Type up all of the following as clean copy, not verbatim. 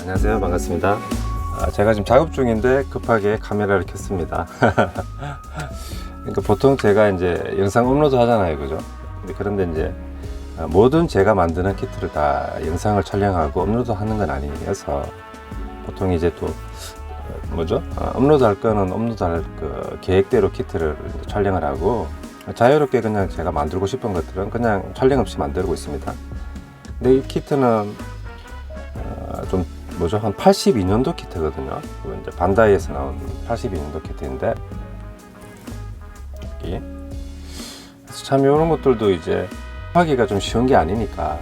안녕하세요, 반갑습니다. 제가 지금 작업 중인데 급하게 카메라를 켰습니다. 그러니까 보통 제가 이제 영상 업로드 하잖아요, 그죠? 그런데 이제 모든 제가 만드는 키트를 다 영상을 촬영하고 업로드 하는 건 아니어서 보통 이제 또 뭐죠? 업로드 할 거는 업로드 할 그 계획대로 키트를 촬영을 하고, 자유롭게 그냥 제가 만들고 싶은 것들은 그냥 촬영 없이 만들고 있습니다. 근데 이 키트는 좀 뭐죠? 한 82년도 키트거든요. 이제 반다이에서 나온 82년도 키트인데, 여기. 그래서 참 이런 것들도 이제 하기가 좀 쉬운 게 아니니까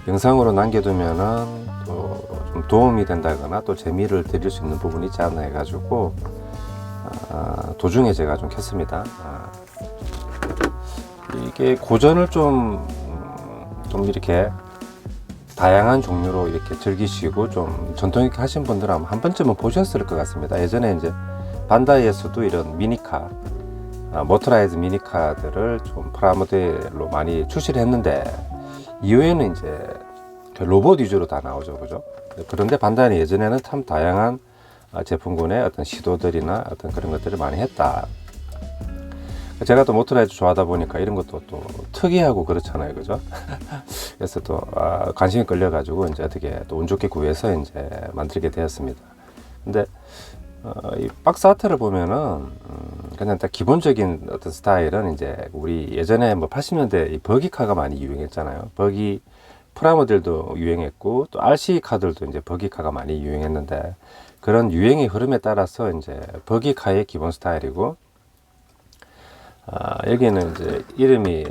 영상으로 남겨두면은 또 좀 도움이 된다거나 또 재미를 드릴 수 있는 부분이 있지 않나 해가지고 도중에 제가 좀 켰습니다. 이게 고전을 좀 이렇게 다양한 종류로 이렇게 즐기시고 좀 전통 있게 하신 분들은 한 번쯤은 보셨을 것 같습니다. 예전에 이제 반다이에서도 이런 미니카, 모터라이즈 미니카들을 좀 프라모델로 많이 출시를 했는데, 이후에는 이제 로봇 위주로 다 나오죠, 그죠? 그런데 반다이는 예전에는 참 다양한 제품군의 어떤 시도들이나 어떤 그런 것들을 많이 했다. 제가 또 모터라이즈 좋아하다 보니까 이런 것도 또 특이하고 그렇잖아요, 그죠? 그래서 또 관심이 끌려가지고 이제 어떻게 또 운 좋게 구해서 이제 만들게 되었습니다. 근데 이 박스 아트를 보면은 그냥 딱 기본적인 어떤 스타일은 이제 우리 예전에 뭐 80년대 이 버기카가 많이 유행했잖아요. 버기 프라모델도 유행했고 또 RC 카들도 이제 버기카가 많이 유행했는데, 그런 유행의 흐름에 따라서 이제 버기카의 기본 스타일이고, 여기는 이제 이름이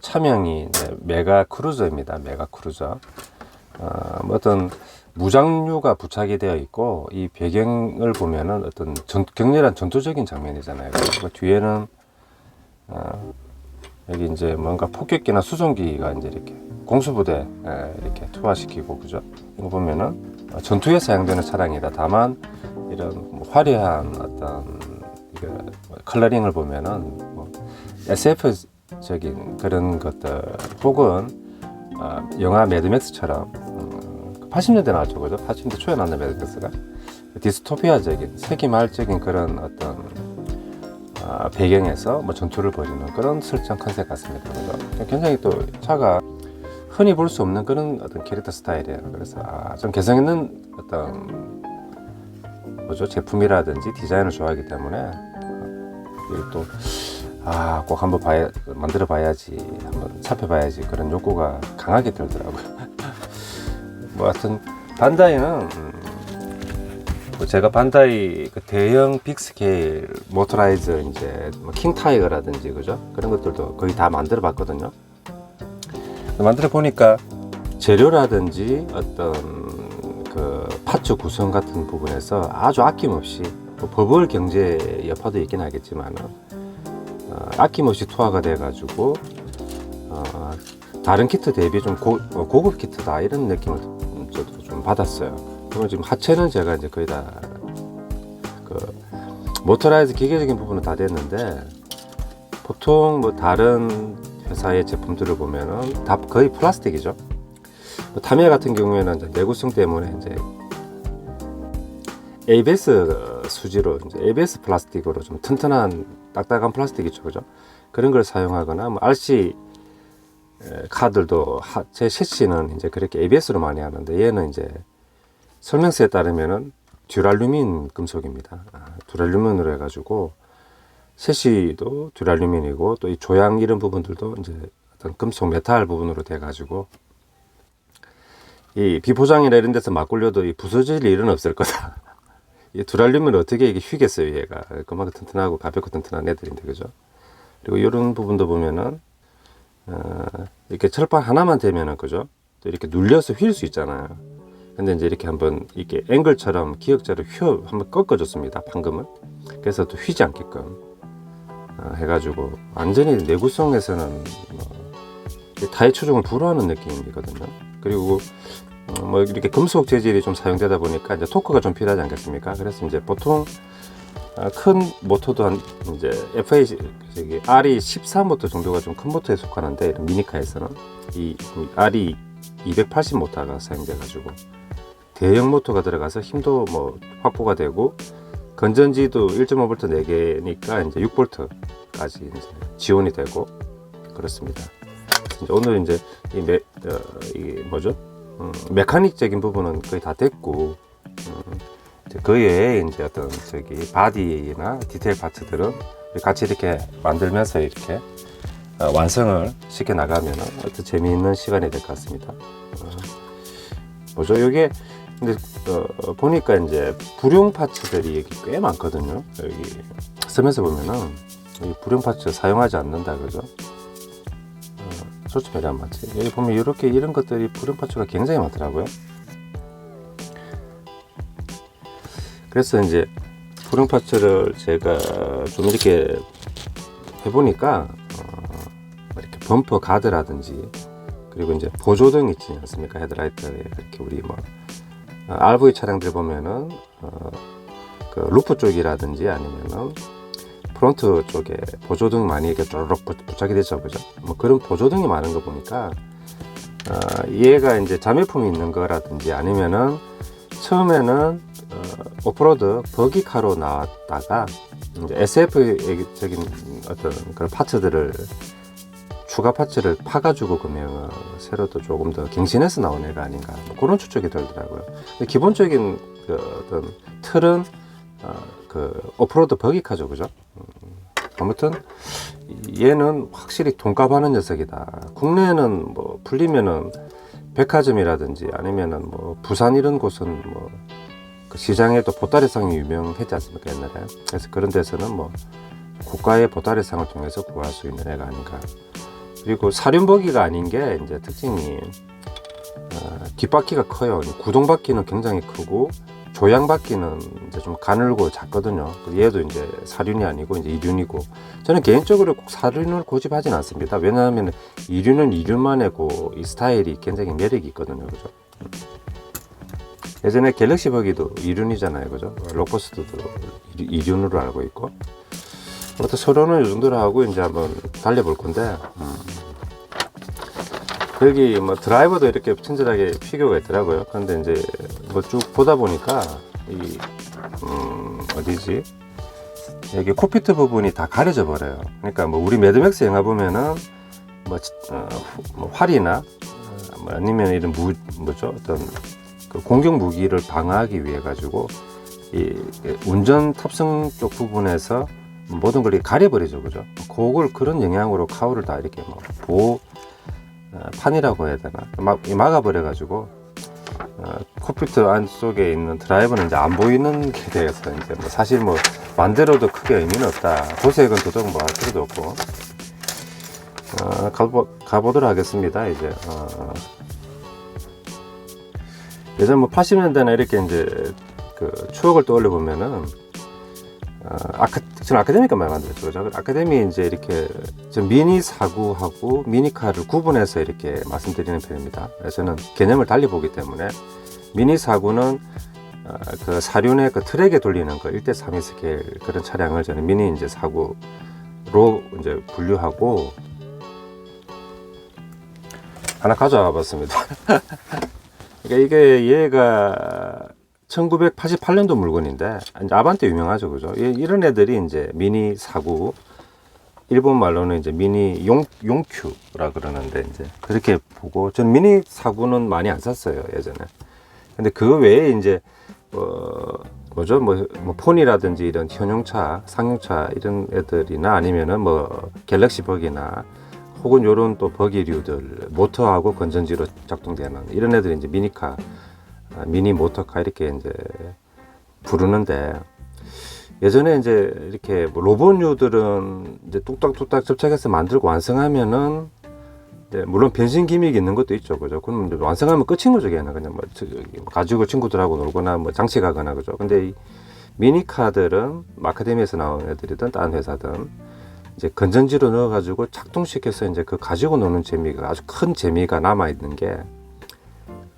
차명이 이제 메가 크루저입니다. 메가 크루저. 뭐 어떤 무장류가 부착이 되어 있고, 이 배경을 보면은 어떤 격렬한 전투적인 장면이잖아요. 그 뒤에는 여기 이제 뭔가 폭격기나 수송기가 이제 이렇게 공수부대 이렇게 투하시키고, 그죠? 이거 보면은 전투에 사용되는 차량이다. 다만 이런 뭐 화려한 어떤 컬러링을 보면은 뭐 SF적인 그런 것들, 혹은 영화 매드맥스처럼 80년대 나왔죠, 그죠? 80년대 초에 나왔는 매드맥스가 디스토피아적인 세기말적인 그런 어떤 배경에서 뭐 전투를 벌이는 그런 설정 컨셉 같습니다, 그죠? 굉장히 또 차가 흔히 볼 수 없는 그런 어떤 캐릭터 스타일이에요. 그래서 좀 개성 있는 어떤 뭐죠? 제품이라든지 디자인을 좋아하기 때문에 또 꼭 한번 만들어 봐야지, 한번 살펴봐야지, 그런 욕구가 강하게 들더라고요. 뭐 하여튼 반다이는 뭐 제가 반다이 그 대형 빅스케일 모터라이즈 이제 뭐 킹타이거라든지, 그죠? 그런 것들도 거의 다 만들어 봤거든요. 만들어 보니까 재료라든지 어떤 그 파츠 구성 같은 부분에서 아주 아낌없이, 뭐 버블 경제 여파도 있긴 하겠지만 아낌없이 투하가 돼 가지고 다른 키트 대비 좀 고급 키트다, 이런 느낌을 저도 좀 받았어요. 그리고 지금 하체는 제가 이제 거의 다 그 모터라이즈 기계적인 부분은 다 됐는데, 보통 뭐 다른 회사의 제품들을 보면은 다 거의 플라스틱이죠. 타미야 같은 경우에는 이제 내구성 때문에 이제 ABS 수지로, 이제 ABS 플라스틱으로 좀 튼튼한 딱딱한 플라스틱이죠, 그죠? 그런 걸 사용하거나, 뭐 RC 카들도 제 셰시는 이제 그렇게 ABS로 많이 하는데, 얘는 이제 설명서에 따르면은 듀랄루민 금속입니다. 듀랄루민으로 해가지고 셰시도 듀랄루민이고, 또 이 조향 이런 부분들도 이제 어떤 금속 메탈 부분으로 돼가지고, 이 비포장이나 이런 데서 막 굴려도 이 부서질 일은 없을 거다. 이 듀랄루민을 어떻게 이게 휘겠어요, 얘가. 그만큼 튼튼하고 가볍고 튼튼한 애들인데, 그죠? 그리고 이런 부분도 보면은 이렇게 철판 하나만 되면은, 그죠? 또 이렇게 눌려서 휠 수 있잖아요. 근데 이제 이렇게 한번 이렇게 앵글처럼 기역자로 한번 꺾어줬습니다, 판금을. 그래서 또 휘지 않게끔 해가지고 완전히 내구성에서는 타이 추종을 불허하는 느낌이거든요. 그리고 뭐 이렇게 금속 재질이 좀 사용되다 보니까 이제 토크가 좀 필요하지 않겠습니까? 그래서 이제 보통 큰 모터도 한 이제 RE14 모터 정도가 좀 큰 모터에 속하는데, 미니카에서는 이 RE280 모터가 사용돼 가지고 대형 모터가 들어가서 힘도 뭐 확보가 되고 건전지도 1.5V 4개니까 이제 6V까지 이제 지원이 되고 그렇습니다. 이제 오늘 이제 이 뭐죠? 메카닉적인 부분은 거의 다 됐고 이제 그 외에 이제 어떤 저기 바디나 디테일 파츠들은 같이 이렇게 만들면서 이렇게 완성을 시켜 나가면 어떤 재미있는 시간이 될 것 같습니다. 뭐죠? 이게 근데 보니까 이제 불용 파츠들이 여기 꽤 많거든요. 여기 쓰면서 보면은 이 불용 파츠 사용하지 않는다 그죠? 초점이 안 맞지? 여기 보면 이렇게 이런 것들이 불용 파츠가 굉장히 많더라고요. 그래서 이제 불용 파츠를 제가 좀 이렇게 해보니까 이렇게 범퍼 가드라든지 그리고 이제 보조등 있지 않습니까? 헤드라이트에 이렇게 우리 뭐 RV 차량들 보면은 그 루프 쪽이라든지 아니면은 프론트 쪽에 보조등 많이 이렇게 쪼르륵 부착이 되죠, 그죠? 뭐 그런 보조등이 많은 거 보니까 얘가 이제 자매품이 있는 거라든지 아니면은 처음에는 오프로드 버기카로 나왔다가 이제 SF적인 어떤 그런 파츠들을 추가 파츠를 파가지고 그러면 새로 또 조금 더 갱신해서 나온 애가 아닌가 뭐 그런 추측이 들더라고요. 근데 기본적인 그 어떤 틀은 그 오프로드 버기카죠, 그죠? 아무튼 얘는 확실히 돈값하는 녀석이다. 국내에는 뭐 풀리면은 백화점이라든지 아니면은 뭐 부산 이런 곳은 뭐 그 시장에도 보따리상이 유명했지 않습니까 옛날에. 그래서 그런 데서는 뭐 고가의 보따리상을 통해서 구할 수 있는 애가 아닌가. 그리고 사륜버기가 아닌 게 이제 특징이 뒷바퀴가 커요. 구동바퀴는 굉장히 크고 조향바퀴는 이제 좀 가늘고 작거든요. 얘도 이제 사륜이 아니고 이제 이륜이고 저는 개인적으로 꼭 사륜을 고집하진 않습니다. 왜냐하면 이륜은 이륜만의 이 스타일이 굉장히 매력이 있거든요, 그죠? 예전에 갤럭시 버기도 이륜이잖아요, 그죠? 록버스트도 이륜으로 알고 있고. 아무튼 서로는 이 정도로 하고 이제 한번 달려볼 건데 여기 뭐 드라이버도 이렇게 친절하게 피규어가 있더라고요. 그런데 이제 뭐 쭉 보다 보니까 이 어디지? 여기 콕피트 부분이 다 가려져 버려요. 그러니까 뭐 우리 매드맥스 영화 보면은 뭐 활이나 뭐 아니면 이런 뭐죠? 어떤 그 공격 무기를 방어하기 위해 가지고 이 운전 탑승 쪽 부분에서 모든 걸 가려버리죠, 그죠? 그걸 그런 영향으로 카우를 다 이렇게 뭐 보호 판이라고 해야 되나 막아버려 가지고 콕피트 안쪽에 있는 드라이버는 이제 안 보이는 게 되어서 이제 뭐 사실 뭐 만들어도 크게 의미는 없다. 도색은 도둑 뭐 할 필요도 없고 가보도록 하겠습니다. 이제 예전 뭐 80년대나 이렇게 이제 그 추억을 떠올려 보면은 저는 아카데미가 많이 만들었죠. 아카데미 이제 이렇게 미니 사구하고 미니카를 구분해서 이렇게 말씀드리는 편입니다. 저는 개념을 달리 보기 때문에 미니 사구는 그 사륜의 그 트랙에 돌리는 거 1:3 스케일 그런 차량을 저는 미니 이제 사구로 이제 분류하고 하나 가져와 봤습니다. 그러니까 이게 얘가 1988년도 물건인데 이제 아반떼 유명하죠, 그죠? 이런 애들이 이제 미니 사구, 일본 말로는 이제 미니 용큐라 그러는데 이제 그렇게 보고 전 미니 사구는 많이 안 샀어요 예전에. 근데 그 외에 이제 뭐죠 뭐 폰이라든지 이런 현용차, 상용차 이런 애들이나 아니면은 뭐 갤럭시 버기나 혹은 요런 또 버기류들 모터하고 건전지로 작동되는 이런 애들이 이제 미니카. 미니 모터카 이렇게 이제 부르는데 예전에 이제 이렇게 뭐 로봇류들은 이제 뚝딱뚝딱 접착해서 만들고 완성하면은 이제 물론 변신 기믹이 있는 것도 있죠, 그죠? 그럼 이제 완성하면 끝인 거죠, 걔는 그냥 뭐 가지고 친구들하고 놀거나 뭐 장식하거나 그죠? 근데 이 미니카들은 아카데미에서 나온 애들이든 다른 회사든 이제 건전지로 넣어가지고 작동시켜서 이제 그 가지고 노는 재미가 아주 큰 재미가 남아 있는 게.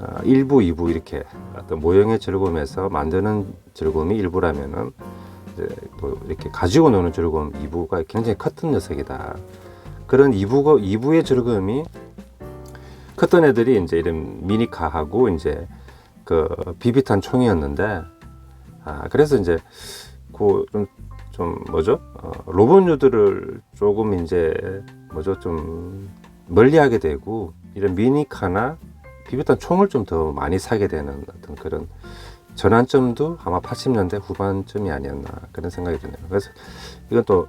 1부, 2부 이렇게 어떤 모형의 즐거움에서 만드는 즐거움이 1부라면은 이제 또 이렇게 가지고 노는 즐거움 2부가 굉장히 컸던 녀석이다. 그런 2부의 즐거움이 컸던 애들이 이제 이런 미니카하고 이제 그 비비탄 총이었는데, 그래서 이제 그 좀 뭐죠? 로봇류들을 조금 이제 뭐죠? 좀 멀리하게 되고 이런 미니카나 비비탄 총을 좀 더 많이 사게 되는 어떤 그런 전환점도 아마 80년대 후반쯤이 아니었나 그런 생각이 드네요. 그래서 이건 또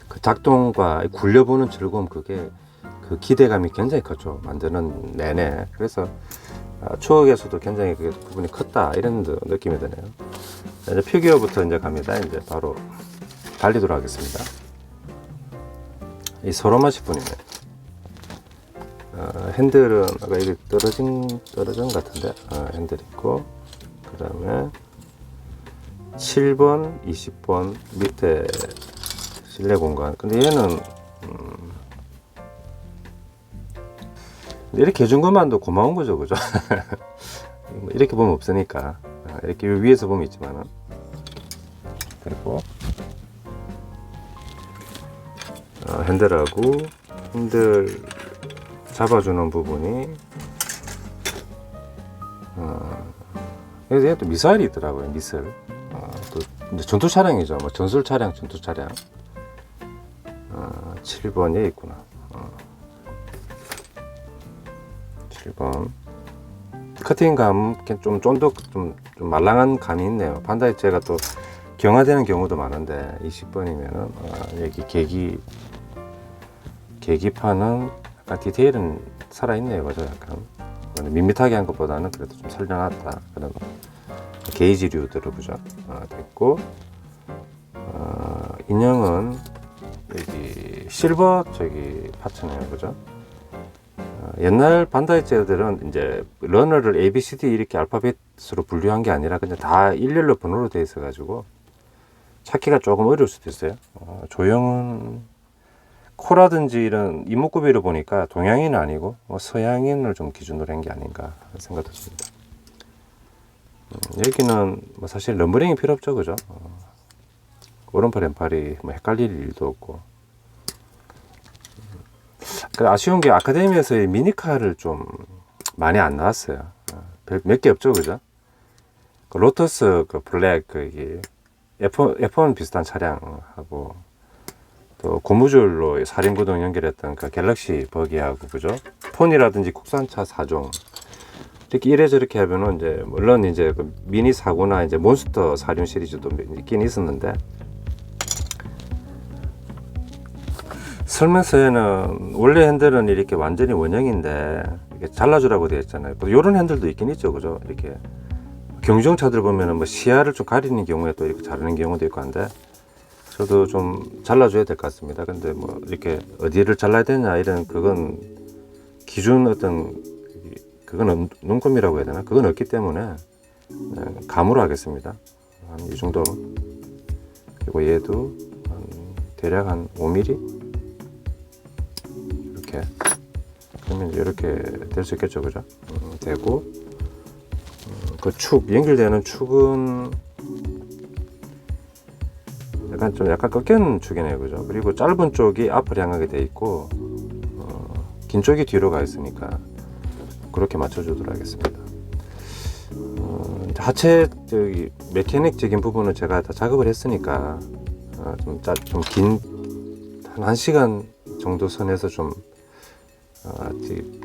그 작동과 굴려보는 즐거움, 그게 그 기대감이 굉장히 컸죠. 만드는 내내. 그래서 추억에서도 굉장히 그 부분이 컸다 이런 느낌이 드네요. 이제 피규어부터 이제 갑니다. 이제 바로 달리도록 하겠습니다. 이 서로마시 분이네. 핸들은 아까 이게 떨어진 것 같은데, 핸들 있고, 그 다음에 7번, 20번 밑에 실내 공간. 근데 얘는 이렇게 해준 것만도 고마운 거죠, 그죠? 이렇게 보면 없으니까. 이렇게 위에서 보면 있지만은. 그리고 핸들하고 핸들 잡아주는 부분이 그래서 얘 또 미사일이 있더라고요. 미사일. 또 이제 전투 차량이죠. 뭐 전술 차량, 전투 차량. 7번에 있구나. 7번. 커팅감 좀 쫀득, 좀 말랑한 감이 있네요. 반다이체가 또 경화되는 경우도 많은데 20번이면은 여기 계기판은 약간 디테일은 살아있네요. 그죠? 약간 밋밋하게 한 것보다는 그래도 좀 살려놨다. 그런 게이지류들을, 그죠? 됐고, 인형은 여기 실버 저기 파츠네요. 그죠? 옛날 반다이체들은 이제 러너를 A, B, C, D 이렇게 알파벳으로 분류한 게 아니라 그냥 다 일렬로 번호로 되어 있어 가지고 찾기가 조금 어려울 수도 있어요. 조형은 코라든지 이런 이목구비를 보니까 동양인은 아니고 서양인을 좀 기준으로 한 게 아닌가 생각도 듭니다. 여기는 뭐 사실 럼버링이 필요 없죠, 그죠? 오른팔 왼팔이 뭐 헷갈릴 일도 없고. 아쉬운 게 아카데미에서의 미니카를 좀 많이 안 나왔어요. 몇 개 없죠, 그죠? 그 로터스 그 블랙 그 F1 비슷한 차량하고, 또 고무줄로 사륜구동 연결했던 그 갤럭시 버기하고, 그죠? 폰이라든지 국산차 4종 이렇게 이래저렇게 하면은 이제 물론 이제 그 미니 사고나 이제 몬스터 사륜 시리즈도 있긴 있었는데, 설명서에는 원래 핸들은 이렇게 완전히 원형인데 이렇게 잘라주라고 되어 있잖아요. 이런 핸들도 있긴 있죠, 그죠? 이렇게 경주차들 보면은 뭐 시야를 좀 가리는 경우에 또 이렇게 자르는 경우도 있고 한데, 저도 좀 잘라줘야 될 것 같습니다. 근데 뭐 이렇게 어디를 잘라야 되냐 이런 그건 기준 어떤 그건 눈금이라고 해야 되나? 그건 없기 때문에 감으로 하겠습니다. 한 이 정도. 그리고 얘도 대략 한 5mm 이렇게. 그러면 이렇게 될 수 있겠죠, 그죠? 되고, 그 축, 연결되는 축은 약간 꺾인 축이네요, 그죠? 그리고 짧은 쪽이 앞을 향하게 돼 있고, 긴 쪽이 뒤로 가 있으니까 그렇게 맞춰주도록 하겠습니다. 하체 저기 메케닉적인 부분은 제가 다 작업을 했으니까 좀 긴 한 1시간 정도 선에서 좀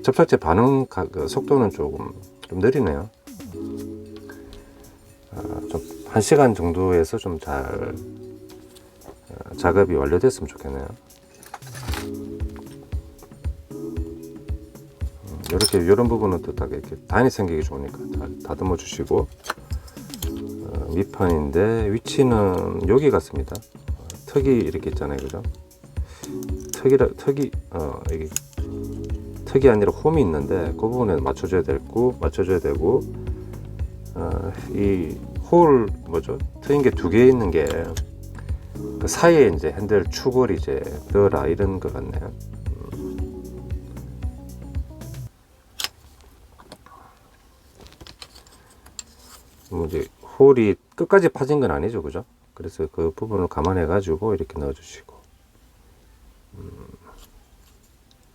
접착제 반응 그 속도는 좀 느리네요. 좀 1시간 정도에서 좀 잘 작업이 완료됐으면 좋겠네요. 이렇게 이런 부분은 또 딱 이렇게 단이 생기기 좋으니까 다듬어 주시고, 밑판인데 위치는 여기 같습니다. 턱이 이렇게 있잖아요, 그죠? 이게 턱이 아니라 홈이 있는데 그 부분에 맞춰줘야 되고, 이 홀 뭐죠? 트인 게 2개 있는 게 그 사이에 이제 핸들 축을 이제 넣어라 이런 것 같네요. 뭐 이제 홀이 끝까지 파진 건 아니죠, 그죠? 그래서 그 부분을 감안해 가지고 이렇게 넣어 주시고,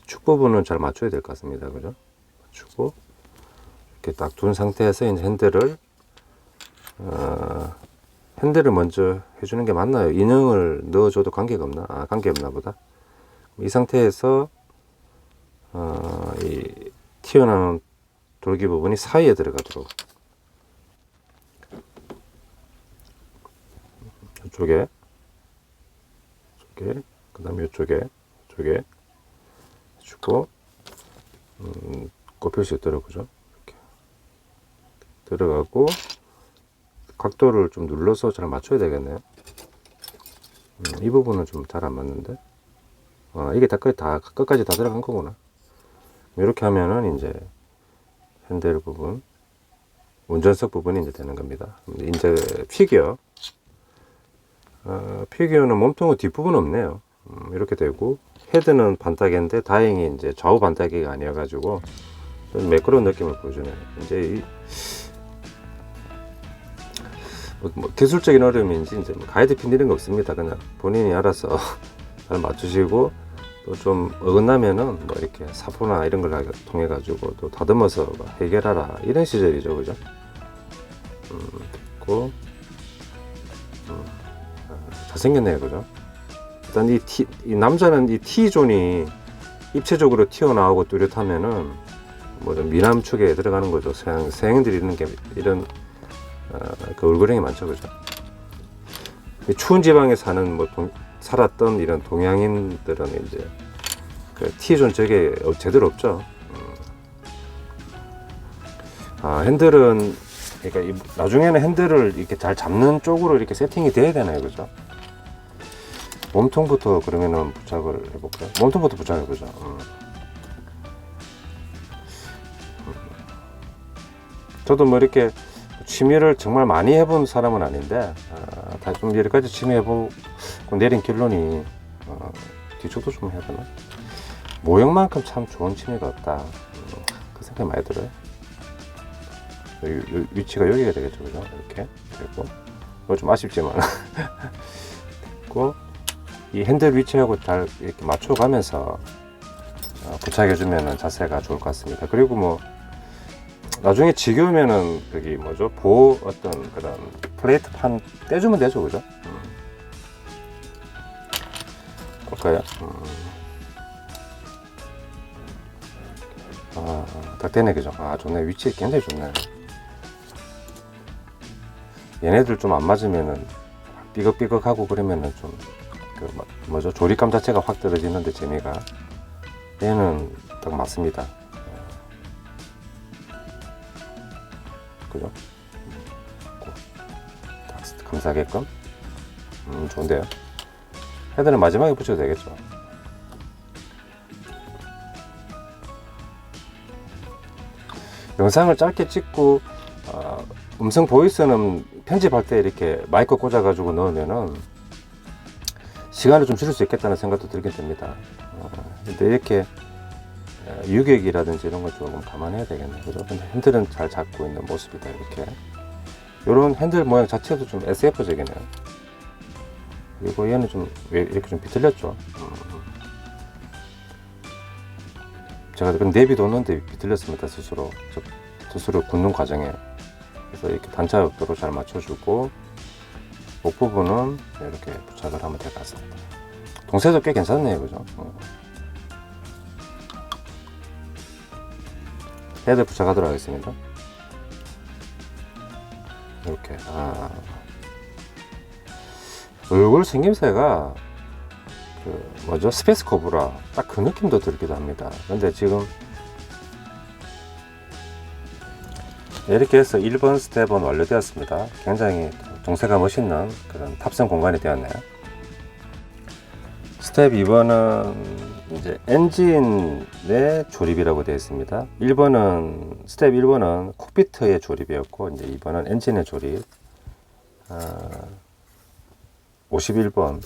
축 부분은 잘 맞춰야 될 것 같습니다, 그죠? 맞추고 이렇게 딱 둔 상태에서 이제 핸들을 먼저 해주는 게 맞나요? 인형을 넣어줘도 관계가 없나? 관계없나 보다. 이 상태에서 이 튀어나온 돌기 부분이 사이에 들어가도록 이쪽에 그 다음에 이쪽에 주고 꼽힐 수 있도록 그죠? 이렇게 들어가고 각도를 좀 눌러서 잘 맞춰야 되겠네요. 이 부분은 좀 잘 안 맞는데 이게 끝까지 다 들어간 거구나. 이렇게 하면은 이제 핸들 부분 운전석 부분이 이제 되는 겁니다. 이제 피규어는 몸통의 뒷부분 없네요. 이렇게 되고 헤드는 반따개인데 다행히 이제 좌우 반따개가 아니어가지고 좀 매끄러운 느낌을 보여주네요. 이제 뭐 기술적인 어려움인지 이제 가이드 핀 이런 거 없습니다. 그냥 본인이 알아서 잘 맞추시고 또 좀 어긋나면은 뭐 이렇게 사포나 이런 걸 통해 가지고 또 다듬어서 해결하라 이런 시절이죠, 그죠? 됐고 잘생겼네요, 그죠? 일단 이 남자는 이 T존이 입체적으로 튀어나오고 뚜렷하면은 뭐 좀 미남 축에 들어가는 거죠. 서양인들이 이런 게 이런 그 얼굴형이 많죠, 그죠? 추운 지방에 사는 살았던 이런 동양인들은 이제 그 T존 저게 제대로 없죠. 핸들은 그러니까 나중에는 핸들을 이렇게 잘 잡는 쪽으로 이렇게 세팅이 돼야 되나요, 그죠? 몸통부터 그러면은 부착을 해볼까요? 몸통부터 부착해보자. 저도 뭐 이렇게 취미를 정말 많이 해본 사람은 아닌데 좀 여러 가지 취미 해보고 내린 결론이 뒤쪽도 좀 해야 되나? 모형만큼 참 좋은 취미가 없다. 그 생각이 많이 들어요. 위치가 여기가 되겠죠, 그죠? 이렇게 되고 이거 좀 아쉽지만 됐고 이 핸들 위치하고 잘 이렇게 맞춰가면서 부착해주면 자세가 좋을 것 같습니다. 그리고 뭐 나중에 지겨우면은 여기 뭐죠? 어떤 그런 플레이트 판 떼주면 되죠, 그죠? 볼까요? 딱 되네, 그죠? 좋네. 위치 굉장히 좋네. 얘네들 좀 안 맞으면은 삐걱삐걱하고 그러면은 좀 뭐죠? 조립감 자체가 확 떨어지는데 재미가 얘는 딱 맞습니다. 그죠? 딱 감싸게끔 좋은데요. 헤드는 마지막에 붙여도 되겠죠. 영상을 짧게 찍고 음성 보이스는 편집할 때 이렇게 마이크 꽂아 가지고 넣으면은 시간을 좀 줄일 수 있겠다는 생각도 들게 됩니다. 근데 이렇게 유격이라든지 이런 걸 조금 감안해야 되겠네요, 그죠? 근데 핸들은 잘 잡고 있는 모습이다. 이렇게 이런 핸들 모양 자체도 좀 SF적이네요. 그리고 얘는 좀 이렇게 좀 비틀렸죠. 제가 내비도 없는데 비틀렸습니다, 스스로 굳는 과정에. 그래서 이렇게 단차 각도로 잘 맞춰주고 목 부분은 이렇게 부착을 하면 될 것 같습니다. 동세도 꽤 괜찮네요, 그죠? 헤드 부착하도록 하겠습니다. 이렇게 얼굴 생김새가 뭐죠? 스페이스 코브라 딱 그 느낌도 들기도 합니다. 근데 지금 이렇게 해서 1번 스텝은 완료되었습니다. 굉장히 동세가 멋있는 그런 탑승 공간이 되었네요. 스텝 2번은 이제 엔진의 조립이라고 되어 있습니다. 스텝 1번은 콕피트의 조립이었고, 이제 2번은 엔진의 조립. 51번.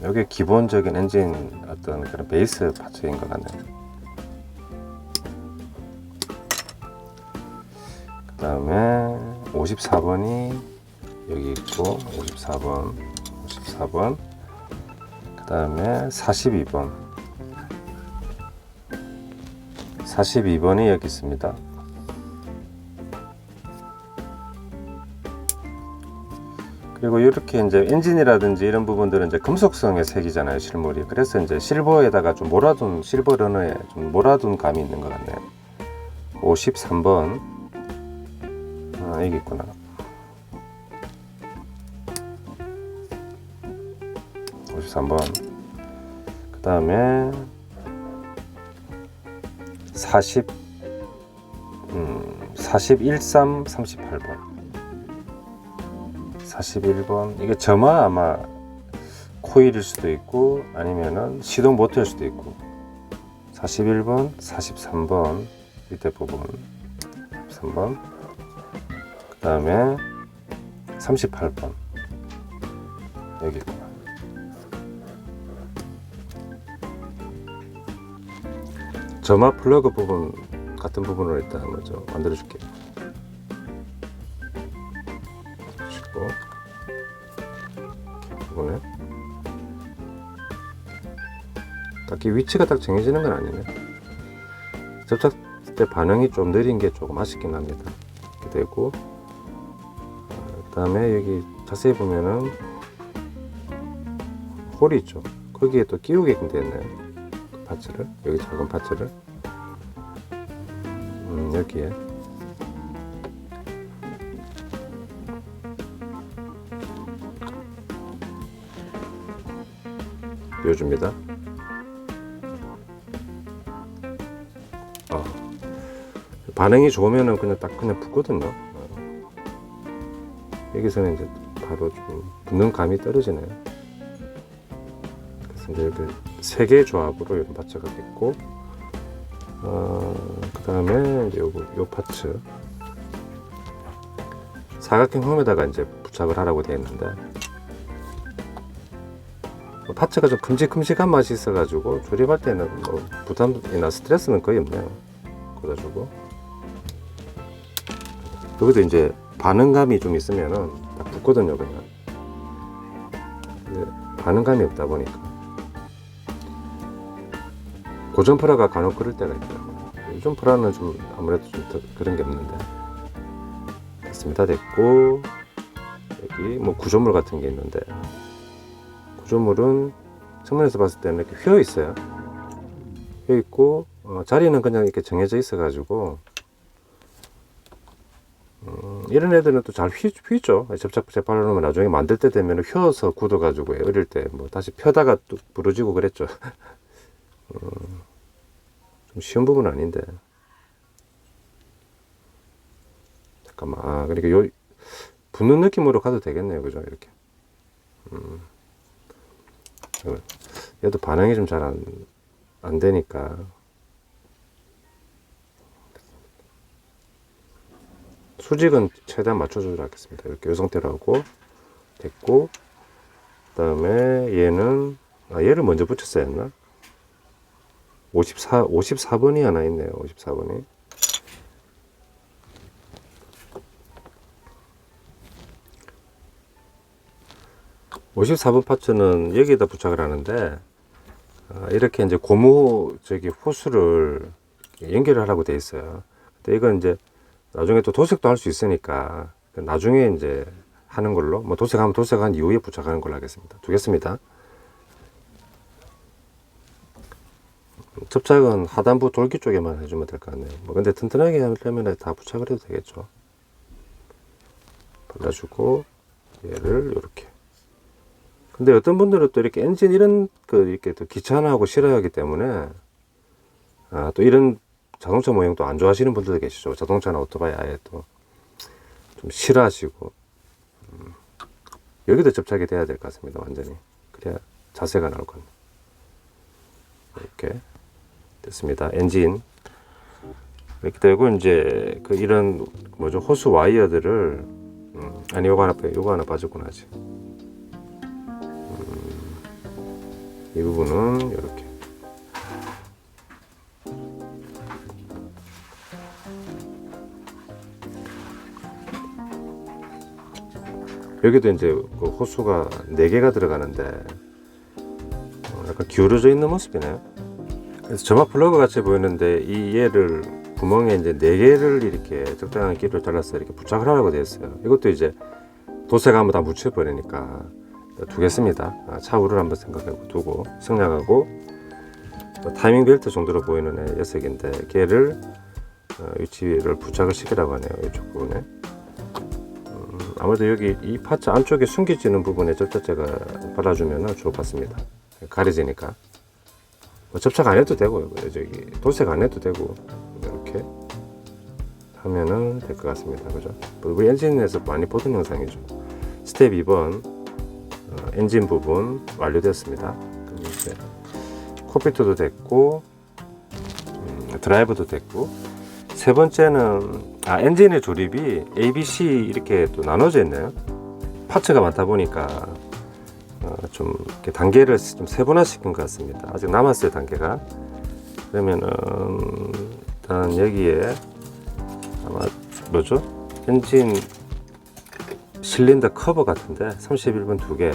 여기 기본적인 엔진 어떤 그런 베이스 파츠인 것 같네요. 그 다음에 54번이 여기 있고, 54번. 그 다음에 42번. 42번이 여기 있습니다. 그리고 이렇게 이제 엔진이라든지 이런 부분들은 이제 금속성의 색이잖아요, 실물이. 그래서 이제 실버에다가 좀 몰아둔, 실버 러너에 좀 몰아둔 감이 있는 것 같네요. 53번. 아, 여기 있구나. 53번. 그 다음에 41, 38번. 41번. 이게 점화 아마 코일일 수도 있고 아니면은 시동 모터일 수도 있고. 41번, 43번 밑에 부분 3번. 그 다음에 38번 여기 있구나. 점화 플러그 부분 같은 부분으로 일단 먼저 만들어 줄게요. 부분에 딱히 위치가 딱 정해지는 건 아니네. 접착 때 반응이 좀 느린 게 조금 아쉽긴 합니다. 이렇게 되고, 그 다음에 여기 자세히 보면은 홀이 있죠. 거기에 또 끼우게끔 되었네요. 그 파츠를, 여기 작은 파츠를 여기에 띄워줍니다. 반응이 좋으면은 그냥 딱 그냥 붙거든요. 여기서는 이제 바로 좀 붙는 감이 떨어지네요. 그래서 이제 이렇게 세 개의 조합으로 이런 파츠가 있고, 그 다음에 이제 요 파츠 사각형 홈에다가 이제 부착을 하라고 되어 있는데, 파츠가 좀 큼직큼직한 맛이 있어가지고 조립할 때는 뭐 부담이나 스트레스는 거의 없네요. 그래가지고 여기도 이제 반응감이 좀 있으면은 딱 붙거든요. 그냥 반응감이 없다 보니까 고정 프라가 간혹 그럴 때가 있더라고요. 요즘 프라는 좀 아무래도 좀 그런 게 없는데. 됐습니다. 됐고, 여기 뭐 구조물 같은 게 있는데, 구조물은 정면에서 봤을 때는 이렇게 휘어 있어요. 휘어 있고, 자리는 그냥 이렇게 정해져 있어 가지고 이런 애들은 또 잘 휘죠. 접착 재발라놓으면 나중에 만들 때 되면 휘어서 굳어 가지고 어릴 때 뭐 다시 펴다가 또 부러지고 그랬죠. 좀 쉬운 부분은 아닌데. 잠깐만. 그러니까 요 붙는 느낌으로 가도 되겠네요. 그죠? 이렇게. 얘도 반응이 좀 잘 안 되니까. 수직은 최대한 맞춰주도록 하겠습니다. 이렇게 이 상태로 하고 됐고, 그 다음에 얘는 얘를 먼저 붙였어야 했나? 54번이 하나 있네요. 54번이. (54번) 파츠는 여기에다 부착을 하는데, 이렇게 이제 고무 호스를 연결을 하라고 되어 있어요. 근데 이건 이제 나중에 또 도색도 할 수 있으니까 나중에 이제 하는 걸로, 뭐 도색하면 도색한 이후에 부착하는 걸로 하겠습니다. 두겠습니다. 접착은 하단부 돌기 쪽에만 해주면 될 것 같네요. 뭐 근데 튼튼하게 하려면 다 부착을 해도 되겠죠. 발라주고 얘를 이렇게. 근데 어떤 분들은 또 이렇게 엔진 이런 이렇게 또 귀찮아하고 싫어하기 때문에 또 이런 자동차 모형도 안 좋아하시는 분들도 계시죠. 자동차나 오토바이 아예 또 좀 싫어하시고. 여기도 접착이 돼야 될 것 같습니다. 완전히. 그래야 자세가 나올 겁니다. 이렇게 됐습니다. 엔진 이렇게 되고, 이제 이런 뭐죠, 호스 와이어들을 아니 요거 하나 빠졌구나 아직. 이 부분은 이렇게 여기도 이제 그 호수가 4개가 들어가는데 약간 기울어져 있는 모습이네요. 그래서 점화 플러그 같이 보이는데 이 얘를 구멍에 이제 4개를 이렇게 적당한 길이로 잘라서 이렇게 부착을 하라고 되어 있어요. 이것도 이제 도색하면 다 묻혀버리니까 두겠습니다. 차후를 한번 생각해 두고 승낙하고 타이밍 벨트 정도로 보이는 애 녀석인데 걔를 위치를 부착을 시키라고 하네요. 이쪽 부분에 아무래도 여기 이 파츠 안쪽에 숨겨지는 부분에 접착제가 발라주면 좋을 것 같습니다. 가려지니까 접착 안 해도 되고요. 저기 도색 안 해도 되고 이렇게 하면은 될 것 같습니다. 그죠? 우리 엔진에서 많이 보던 영상이죠. 스텝 2번 엔진 부분 완료되었습니다. 이제 콕피트도 됐고 드라이브도 됐고 세 번째는 엔진의 조립이 A, B, C 이렇게 또 나눠져 있네요. 파츠가 많다 보니까 좀 이렇게 단계를 좀 세분화시킨 것 같습니다. 아직 남았어요, 단계가. 그러면은 일단 여기에 아마 뭐죠? 엔진 실린더 커버 같은데 31번 두 개,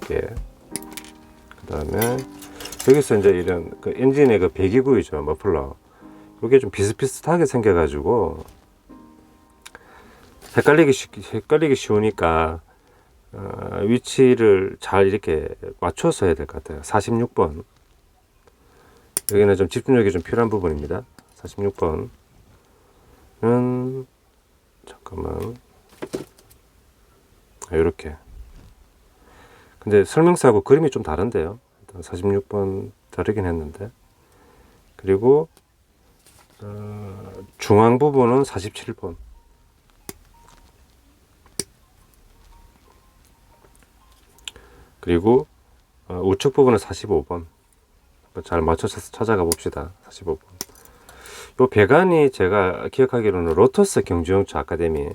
그 다음에 여기서 이제 이런 그 엔진의 그 배기구이죠, 머플러. 이게 좀 비슷비슷하게 생겨가지고 헷갈리기 쉬우니까 위치를 잘 이렇게 맞춰서 해야 될 것 같아요. 46번 여기는 좀 집중력이 좀 필요한 부분입니다. 46번은 잠깐만 이렇게. 근데 설명서하고 그림이 좀 다른데요. 일단 46번 다르긴 했는데, 그리고 중앙 부분은 47번, 그리고 우측 부분은 45번. 잘 맞춰서 찾아가 봅시다. 45번. 요 배관이 제가 기억하기로는 로터스 경주용차 아카데미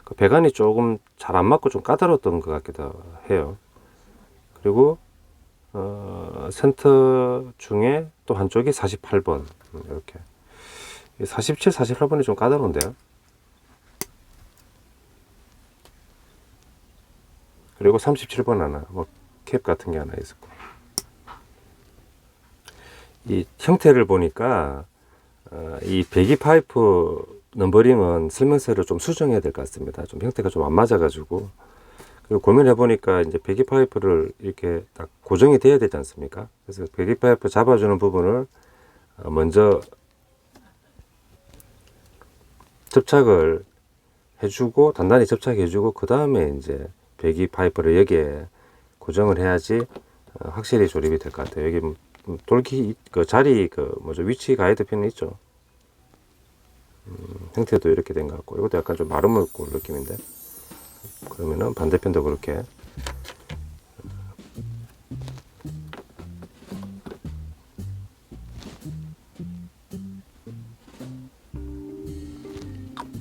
그 배관이 조금 잘 안 맞고 좀 까다로웠던 것 같기도 해요. 그리고 센터 중에 또 한쪽이 48번 이렇게 47, 48번이 좀 까다로운데요. 그리고 37번 하나 뭐 캡 같은 게 하나 있었고, 이 형태를 보니까 이 배기 파이프 넘버링은 설명서를 좀 수정해야 될 것 같습니다. 좀 형태가 좀 안 맞아 가지고. 그리고 고민해 보니까 이제 배기 파이프를 이렇게 딱 고정이 돼야 되지 않습니까? 그래서 배기 파이프 잡아주는 부분을 먼저 접착을 해주고, 단단히 접착해주고, 그 다음에 이제 배기 파이프를 여기에 고정을 해야지 확실히 조립이 될 것 같아요. 여기 돌기 그 자리 그 뭐죠, 위치 가이드편이 있죠. 형태도 이렇게 된 것 같고, 이것도 약간 좀 마름모꼴 느낌인데, 그러면은 반대편도 그렇게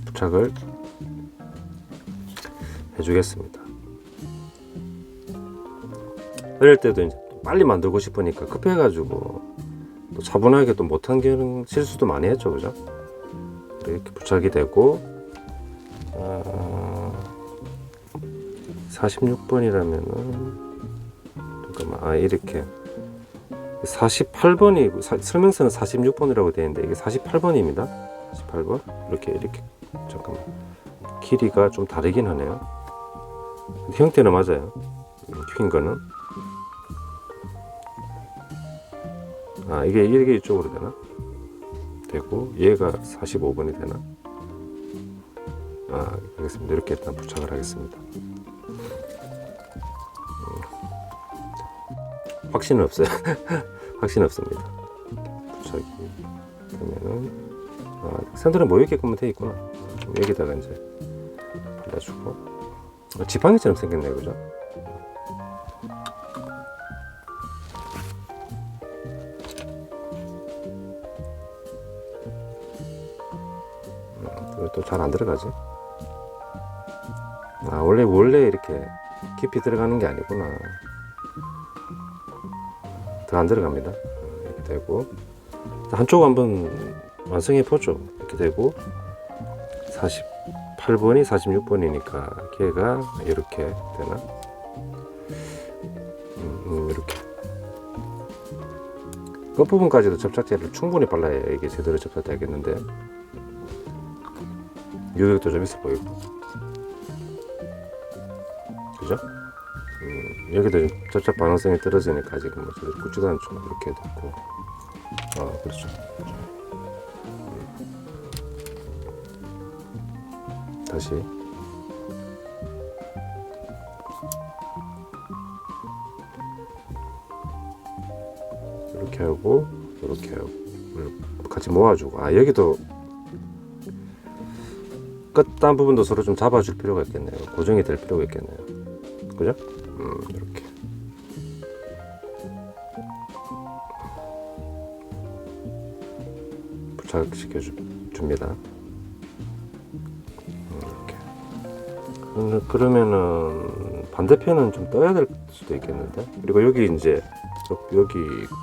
부착을 해주겠습니다. 이럴 때도 이제 빨리 만들고 싶으니까 급해가지고 또 차분하게 또 못한 게는 실수도 많이 했죠, 그죠? 이렇게 부착이 되고 46번이라면은 잠깐만, 이렇게 48번이 설명서는 46번이라고 되어 있는데 이게 48번입니다. 48번 이렇게 잠깐만, 길이가 좀 다르긴 하네요. 형태는 맞아요. 휜 거는 이게 이쪽으로 되나? 되고 얘가 45번이 되나? 알겠습니다. 이렇게 일단 부착을 하겠습니다. 확신은 없어요. 확신 없습니다. 부착이 되면은 샌들은 모이게끔 되어 있구나. 여기다가 이제 발라주고 지팡이처럼 생겼네, 그죠? 또 잘 안 들어가지? 원래 이렇게 깊이 들어가는 게 아니구나. 더 안 들어갑니다. 이렇게 되고, 한쪽 한번 완성해 보죠. 이렇게 되고 48번이 46번이니까 걔가 이렇게 되나? 이렇게 끝부분까지도 접착제를 충분히 발라야 이게 제대로 접착되겠는데, 유격도 좀 있어 보이고, 그죠? 여기도 좀 접착 반응성이 떨어지니까 아직 뭐 제대로 굳지도 않죠. 이렇게 됐고, 그렇죠. 다시 이렇게 하고 이렇게 하고 같이 모아주고, 여기도 끝단 부분도 서로 좀 잡아줄 필요가 있겠네요. 고정이 될 필요가 있겠네요. 그죠? 이렇게 부착시켜 줍니다. 이렇게. 그러면은 반대편은 좀 떠야 될 수도 있겠는데. 그리고 여기 이제 여기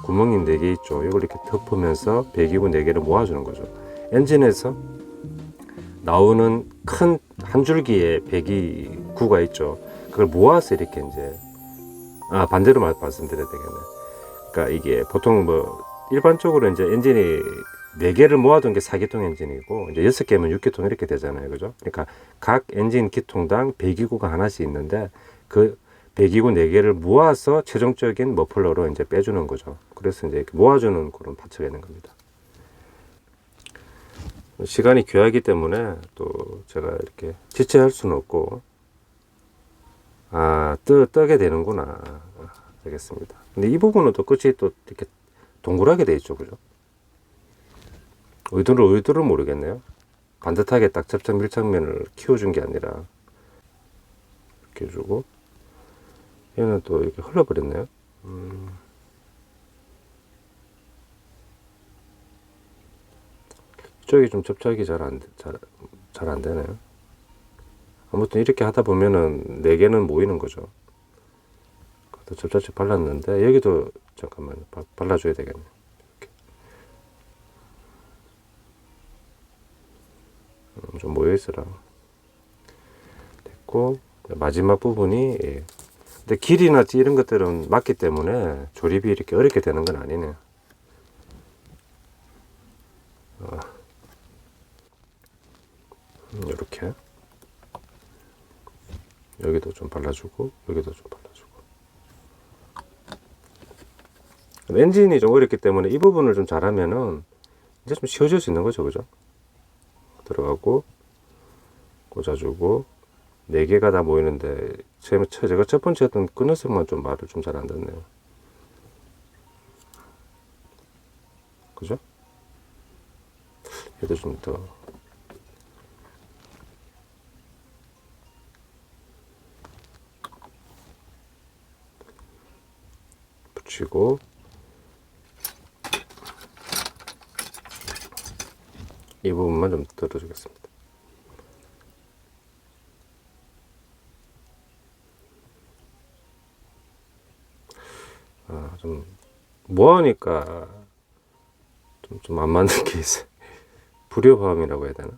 구멍이 4개 있죠. 이걸 이렇게 덮으면서 배기구 4개를 모아주는 거죠. 엔진에서 나오는 큰 한 줄기의 배기구가 있죠. 그걸 모아서 이렇게 이제 반대로 말씀드려야 되겠네. 그러니까 이게 보통 뭐 일반적으로 이제 엔진이 4개를 모아둔 게 4기통 엔진이고, 이제 6개면 6기통 이렇게 되잖아요. 그죠? 그러니까 각 엔진 기통당 배기구가 하나씩 있는데, 그 배기구 4개를 모아서 최종적인 머플러로 이제 빼주는 거죠. 그래서 이제 이렇게 모아주는 그런 파츠가 있는 겁니다. 시간이 귀하기 때문에 또 제가 이렇게 지체할 수는 없고, 뜨게 되는구나. 알겠습니다. 근데 이 부분은 또 끝이 또 이렇게 동그랗게 돼 있죠. 그죠? 의도를 모르겠네요. 반듯하게 딱 접착 밀착면을 키워준 게 아니라 이렇게 해주고, 얘는 또 이렇게 흘러버렸네요. 이쪽이 좀 접착이 잘 안 되네요. 아무튼 이렇게 하다 보면은 4개는 모이는 거죠. 접착제 발랐는데, 여기도 잠깐만 발라줘야 되겠네. 이렇게. 좀 모여있으라. 됐고, 마지막 부분이, 근데 길이나 이런 것들은 맞기 때문에 조립이 이렇게 어렵게 되는 건 아니네요. 이렇게 여기도 좀 발라주고, 여기도 좀 발라주고. 엔진이 좀 어렵기 때문에 이 부분을 좀 잘하면은 이제 좀 쉬워질 수 있는 거죠. 그죠? 들어가고 꽂아주고, 4개가 다 모이는데 제가 첫 번째 했던 끈적만 좀 말을 좀 잘 안 듣네요. 그죠? 얘도 좀 더 붙이고, 이 부분만 좀 뜯어주겠습니다. 좀 모아니까 좀 안 맞는 게 있어요. 불협화음이라고 해야 되나?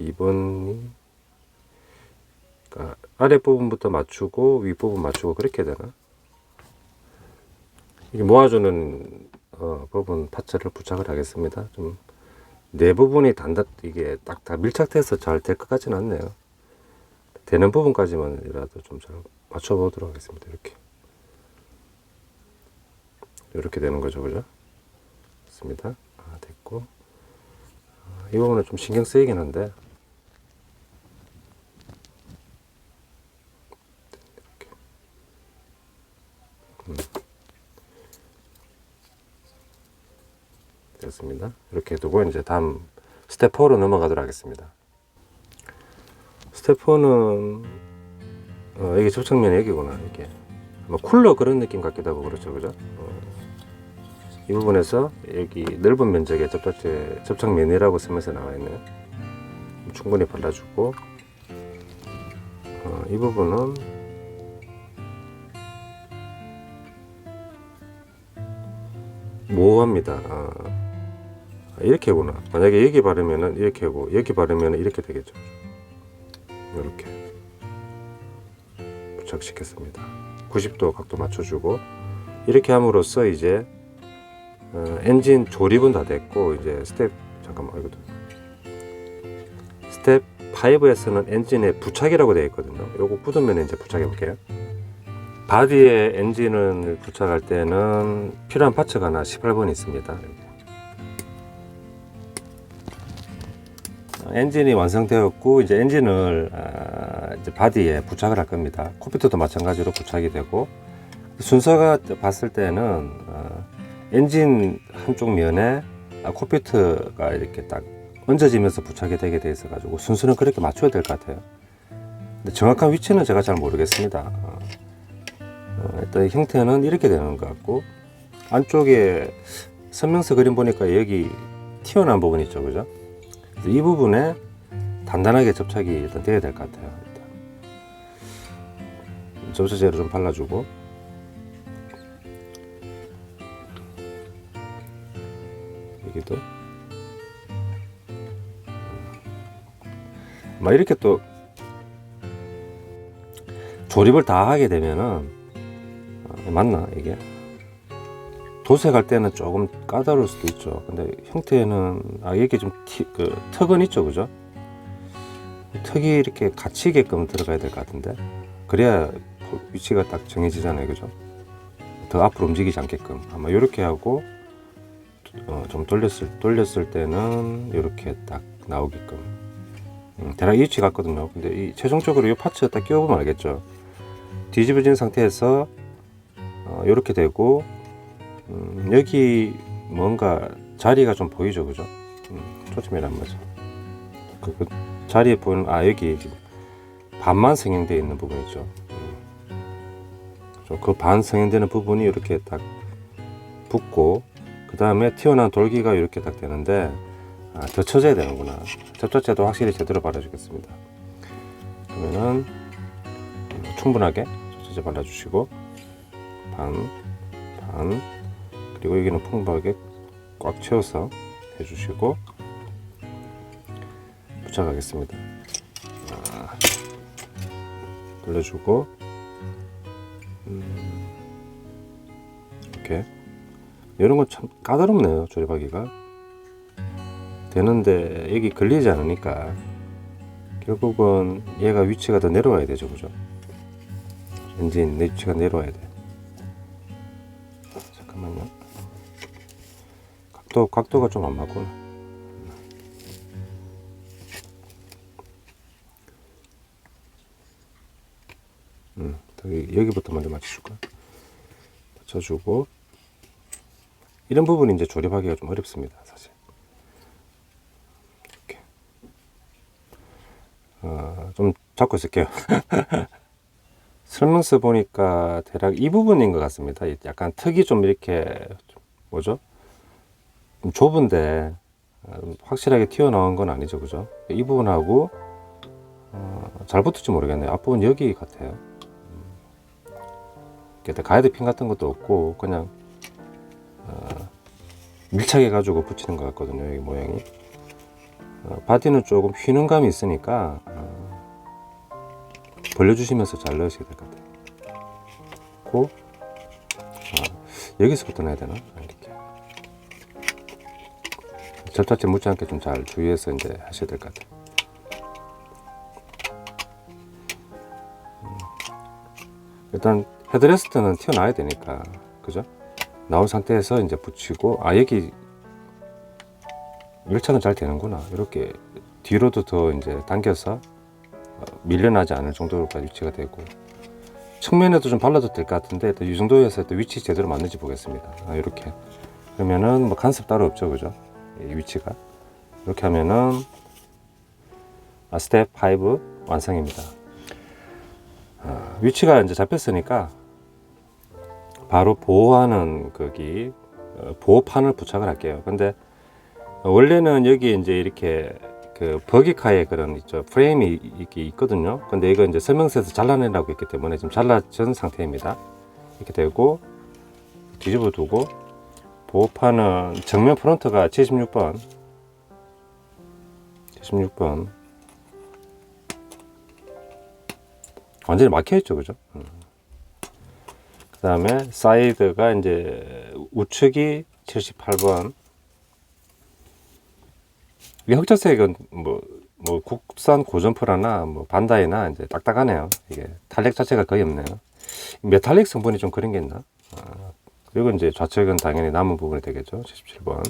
2번이 그러니까 아랫부분부터 맞추고 윗부분 맞추고 그렇게 해야 되나? 이게 모아주는 부분 파츠를 부착을 하겠습니다. 좀 네 부분이 이게 딱 다 밀착돼서 잘 될 것 같지는 않네요. 되는 부분까지만이라도 좀 잘 맞춰보도록 하겠습니다. 이렇게 되는 거죠, 그죠? 됐습니다. 됐고, 이 부분은 좀 신경 쓰이긴 한데, 이렇게. 됐습니다. 이렇게 두고 이제 다음 스텝 4로 넘어가도록 하겠습니다. 스텝 4는 이게 접착면이 여기구나. 이게 뭐 쿨러 그런 느낌 같기도 하고 그렇죠, 그죠? 이 부분에서 여기 넓은 면적의 접착면이라고 쓰면서 나와 있네요. 충분히 발라주고, 이 부분은 모호합니다. 이렇게구나. 만약에 여기 바르면은 이렇게 하고 여기 바르면은 이렇게 되겠죠. 이렇게 부착시켰습니다. 90도 각도 맞춰주고, 이렇게 함으로써 이제 엔진 조립은 다 됐고, 이제 스텝 잠깐만 이것도 스텝 5에서는 엔진에 부착이라고 되어 있거든요. 요거 굳으면 이제 부착해 볼게요. 바디에 엔진을 부착할 때는 필요한 파츠가 하나 18번이 있습니다. 엔진이 완성되었고 이제 엔진을 이제 바디에 부착을 할 겁니다. 컴퓨터도 마찬가지로 부착이 되고, 순서가 봤을 때는 엔진 한쪽 면에 컴퓨터가 이렇게 딱 얹어지면서 부착이 되게 돼 있어 가지고 순서는 그렇게 맞춰야 될 것 같아요. 근데 정확한 위치는 제가 잘 모르겠습니다. 일단 형태는 이렇게 되는 것 같고, 안쪽에 설명서 그림 보니까 여기 튀어나온 부분 있죠, 그죠? 이 부분에 단단하게 접착이 일단 돼야 될 것 같아요. 일단 접착제를 좀 발라주고, 여기도 막 이렇게 또 조립을 다 하게 되면은 맞나 이게 도색할 때는 조금 까다로울 수도 있죠. 근데 형태는 이게 좀 턱은 있죠, 그죠? 턱이 이렇게 갇히게끔 들어가야 될 것 같은데, 그래야 위치가 딱 정해지잖아요, 그죠? 더 앞으로 움직이지 않게끔 아마 이렇게 하고, 좀 돌렸을 때는 이렇게 딱 나오게끔 대략 이 위치 같거든요. 근데 이 최종적으로 이 파츠 딱 끼워보면 알겠죠. 뒤집어진 상태에서 이렇게 되고, 여기 뭔가 자리가 좀 보이죠, 그죠? 초점이 안 맞아. 그 자리에 보이는 여기 반만 성형되어 있는 부분 있죠. 그 반 성형되는 부분이 이렇게 딱 붙고, 그 다음에 튀어나온 돌기가 이렇게 딱 되는데, 더 쳐져야 되는구나. 접착제도 확실히 제대로 발라주겠습니다. 그러면은 충분하게 접착제 발라주시고, 반, 그리고 여기는 풍부하게 꽉 채워서 해주시고 부착하겠습니다. 돌려주고, 이렇게 이런 건 참 까다롭네요. 조립하기가 되는데 여기 걸리지 않으니까 결국은 얘가 위치가 더 내려와야 되죠, 그죠? 엔진 내 위치가 내려와야 돼. 잠깐만요. 각도가 좀 안 맞구나. 여기부터 먼저 맞춰줄까? 맞춰주고, 이런 부분이 이제 조립하기가 좀 어렵습니다, 사실. 이렇게 좀 잡고 있을게요. 설명서 보니까 대략 이 부분인 것 같습니다. 약간 턱이 좀 이렇게 뭐죠? 좀 좁은데 확실하게 튀어나온 건 아니죠, 그죠? 이 부분하고 잘 붙을지 모르겠네요. 앞부분 여기 같아요. 가이드핀 같은 것도 없고 그냥 밀착해 가지고 붙이는 것 같거든요, 여기 모양이. 바디는 조금 휘는 감이 있으니까 벌려주시면서 잘 넣으셔야 될 것 같아요. 여기서부터 넣어야 되나? 이렇게 접착제 묻지 않게 좀 잘 주의해서 이제 하셔야 될 것 같아요. 일단 헤드레스트는 튀어나와야 되니까, 그죠? 나온 상태에서 이제 붙이고, 여기 밀착은 잘 되는구나. 이렇게 뒤로도 더 이제 당겨서 밀려나지 않을 정도로까지 위치가 되고, 측면에도 좀 발라도 될 것 같은데 이 정도에서 또 위치 제대로 맞는지 보겠습니다. 이렇게 그러면은 뭐 간섭 따로 없죠, 그죠? 이 위치가 이렇게 하면은 스텝 5 완성입니다. 위치가 이제 잡혔으니까 바로 보호하는 거기 보호판을 부착을 할게요. 근데 원래는 여기 이제 이렇게 그 버기카의 그런 있죠, 프레임이 이렇게 있거든요. 근데 이거 이제 설명서에서 잘라내라고 했기 때문에 지금 잘라진 상태입니다. 이렇게 되고 뒤집어 두고, 보호판은 정면 프론트가 76번 완전히 막혀 있죠, 그죠? 그 다음에 사이드가 이제 우측이 78번. 이 흑자색은 뭐 뭐 국산 고전프라나 뭐 반다이나 이제 딱딱하네요. 이게 탄력 자체가 거의 없네요. 메탈릭 성분이 좀 그런 게 있나? 그리고 이제 좌측은 당연히 남은 부분이 되겠죠. 77번.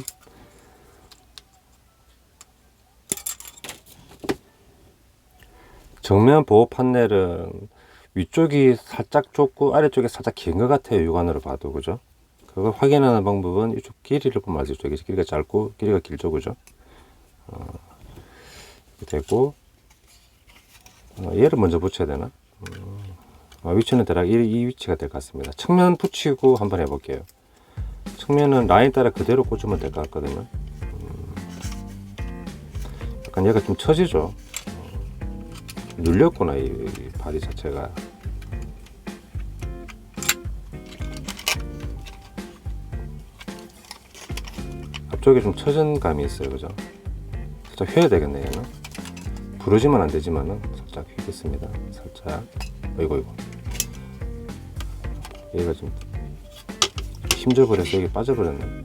정면 보호 판넬은 위쪽이 살짝 좁고 아래쪽이 살짝 긴 것 같아요. 육안으로 봐도 그죠? 그걸 확인하는 방법은 이쪽 길이를 보면 알수 있죠. 이게 길이가 짧고 길이가 길죠, 그죠? 되고 얘를 먼저 붙여야 되나? 위치는 대략 이 위치가 될 것 같습니다. 측면 붙이고 한번 해볼게요. 측면은 라인 따라 그대로 꽂으면 될 것 같거든요. 약간 얘가 좀 처지죠. 눌렸구나, 이 바디 자체가. 앞쪽에 좀 처진 감이 있어요, 그죠? 살짝 휘어야 되겠네, 얘는. 부러지면 안 되지만은 살짝 휘겠습니다. 살짝. 어이구. 얘가 좀 힘줘버려서 여기 빠져버렸네.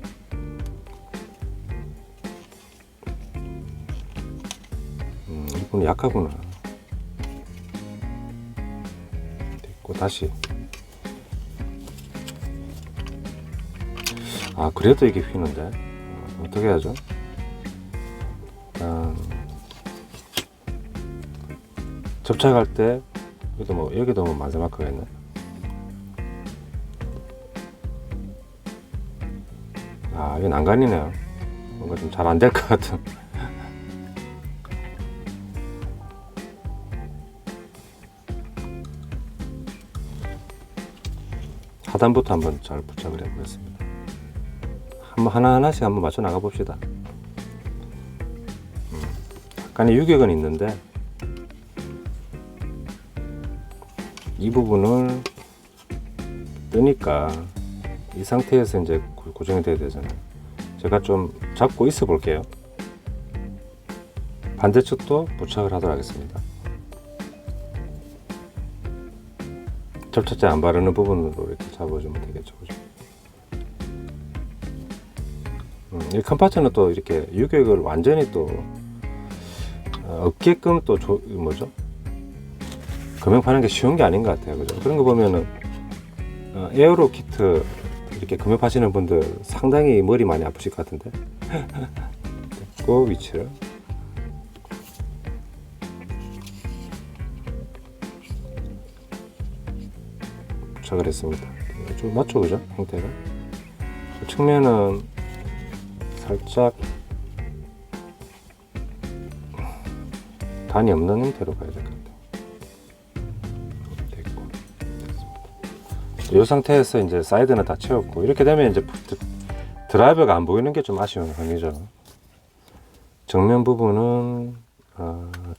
이건 약하구나. 됐고, 다시. 그래도 이게 휘는데. 어떻게 하죠? 접착할 때, 여기도 뭐 마지막하가 있네. 이게 난간이네요. 뭔가 좀 잘 안 될 것 같은. 하단부터 한번 잘 부착을 해보겠습니다. 하나하나씩 한번 맞춰 나가 봅시다. 약간의 유격은 있는데, 이 부분을 뜨니까 이 상태에서 이제 고정이 돼야 되잖아요. 제가 좀 잡고 있어 볼게요. 반대쪽도 부착을 하도록 하겠습니다. 접착제 안 바르는 부분으로 이렇게 잡아주면 되겠죠, 그죠? 이 컴파트는 또 이렇게 유격을 완전히 또 없게끔 또 금형 파는 게 쉬운 게 아닌 것 같아요, 그죠? 그런 거 보면은 에어로 키트 이렇게 금형 파시는 분들 상당히 머리 많이 아프실 것 같은데. 됐고, 위치를 부착을 했습니다. 좀 맞죠, 그죠? 형태가. 측면은 살짝 단이 없는 형태로 가야 될 것 같아요. 됐고, 됐습니다. 이 상태에서 이제 사이드는 다 채웠고, 이렇게 되면 이제 드라이버가 안 보이는 게 좀 아쉬운 상이죠. 정면 부분은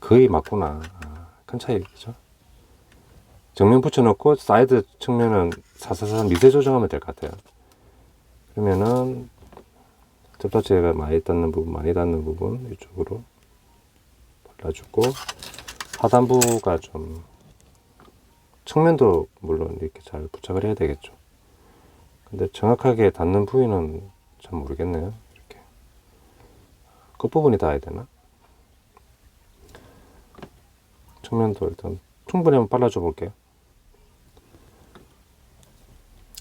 거의 맞구나. 큰 차이겠죠. 정면 붙여놓고 사이드 측면은 사사사 미세 조정하면 될 것 같아요. 그러면은 접착제가 많이 닿는 부분 이쪽으로 발라주고, 하단부가 좀 측면도 물론 이렇게 잘 부착을 해야 되겠죠. 근데 정확하게 닿는 부위는 잘 모르겠네요. 이렇게 끝부분이 닿아야 되나? 측면도 일단 충분히 한번 발라줘 볼게요.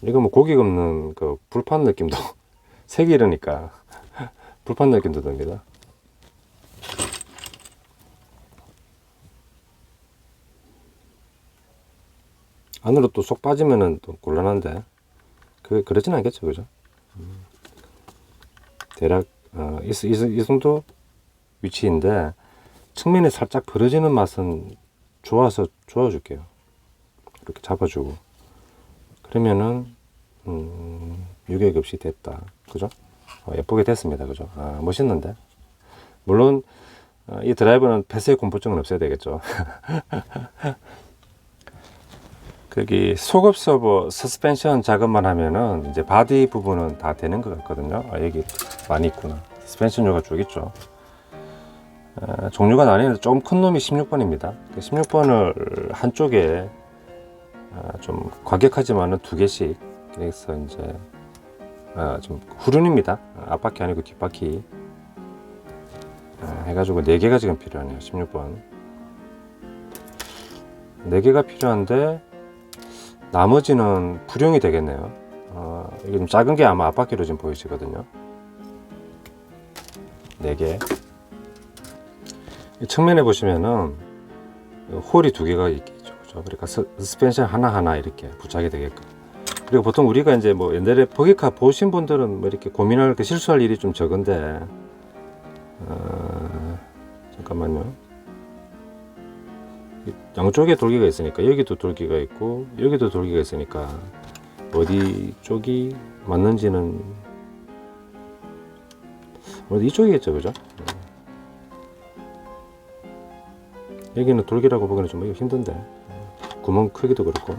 이거 뭐 고기 굽는 그 불판 느낌도 색이 이러니까 불판 느낌도 듭니다. 안으로 또 쏙 빠지면은 또 곤란한데 그러진 않겠죠, 그죠? 대략 이 정도 위치인데 측면이 살짝 벌어지는 맛은 좋아줄게요. 이렇게 잡아주고, 그러면은 유격 없이 됐다, 그죠? 예쁘게 됐습니다, 그죠? 멋있는데. 물론 이 드라이버는 폐쇄 공포증은 없어야 되겠죠. 거기 속업 서버 서스펜션 작업만 하면은 이제 바디 부분은 다 되는 것 같거든요. 여기 많이 있구나. 서스펜션료가 쭉 있죠. 종류가 나뉘는데 조금 큰 놈이 16번입니다. 16번을 한쪽에 좀 과격하지만은 2개씩, 그래서 이제 좀 후륜입니다. 앞바퀴 아니고 뒷바퀴. 해가지고 4개가 지금 필요하네요. 16번 4개가 필요한데 나머지는 불용이 되겠네요. 이게 좀 작은 게 아마 앞바퀴로 지금 보이시거든요. 4개. 측면에 보시면은 홀이 2개가 있겠죠. 그죠? 그러니까 스펜션 하나하나 이렇게 부착이 되게끔. 그리고 보통 우리가 이제 뭐 옛날에 버기카 보신 분들은 뭐 이렇게 고민할 실수할 일이 좀 적은데, 잠깐만요. 양쪽에 돌기가 있으니까 여기도 돌기가 있고 여기도 돌기가 있으니까 어디 쪽이 맞는지는 어디 이쪽이겠죠, 그죠? 여기는 돌기라고 보기는 좀 힘든데 구멍 크기도 그렇고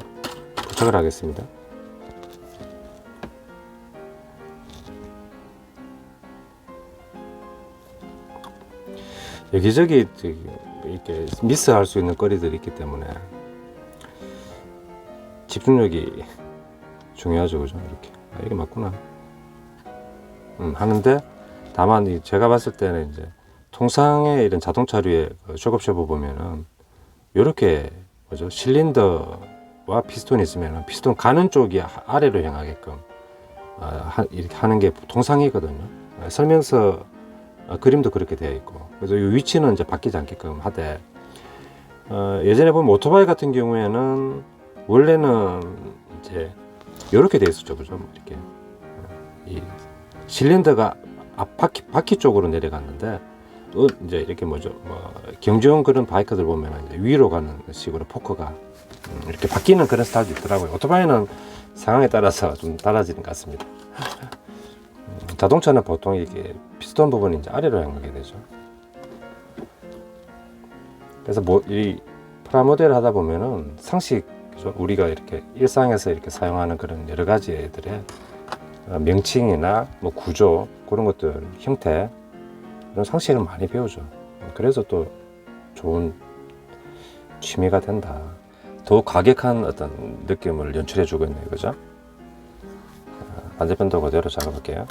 부착을 하겠습니다. 여기저기 이렇게 미스할 수 있는 거리들이 있기 때문에 집중력이 중요하죠, 그죠? 이렇게 이게 맞구나. 하는데 다만 제가 봤을 때는 이제 통상의 이런 자동차류의 쇼크업쉐버 보면은 이렇게 뭐죠? 실린더와 피스톤이 있으면 피스톤 가는 쪽이 아래로 향하게끔 이렇게 하는 게 통상이거든요. 설명서 그림도 그렇게 되어 있고, 그래서 이 위치는 이제 바뀌지 않게끔 하되, 예전에 보면 오토바이 같은 경우에는 원래는 이제 이렇게 되어 있었죠, 그죠? 뭐 이렇게 이 실린더가 바퀴 쪽으로 내려갔는데, 이제 이렇게 뭐죠? 뭐 경주용 그런 바이크들 보면 이제 위로 가는 식으로 포크가 이렇게 바뀌는 그런 스타일도 있더라고요. 오토바이는 상황에 따라서 좀 달라지는 것 같습니다. 자동차는 보통 이렇게 피스톤 부분이 이제 아래로 향하게 되죠. 그래서 뭐 이 프라모델 하다 보면은 상식, 그죠? 우리가 이렇게 일상에서 이렇게 사용하는 그런 여러 가지 애들의 명칭이나 뭐 구조 그런 것들 형태 이런 상식을 많이 배우죠. 그래서 또 좋은 취미가 된다. 더 과격한 어떤 느낌을 연출해 주고 있네요, 그죠? 반대편도 그대로 작업할게요.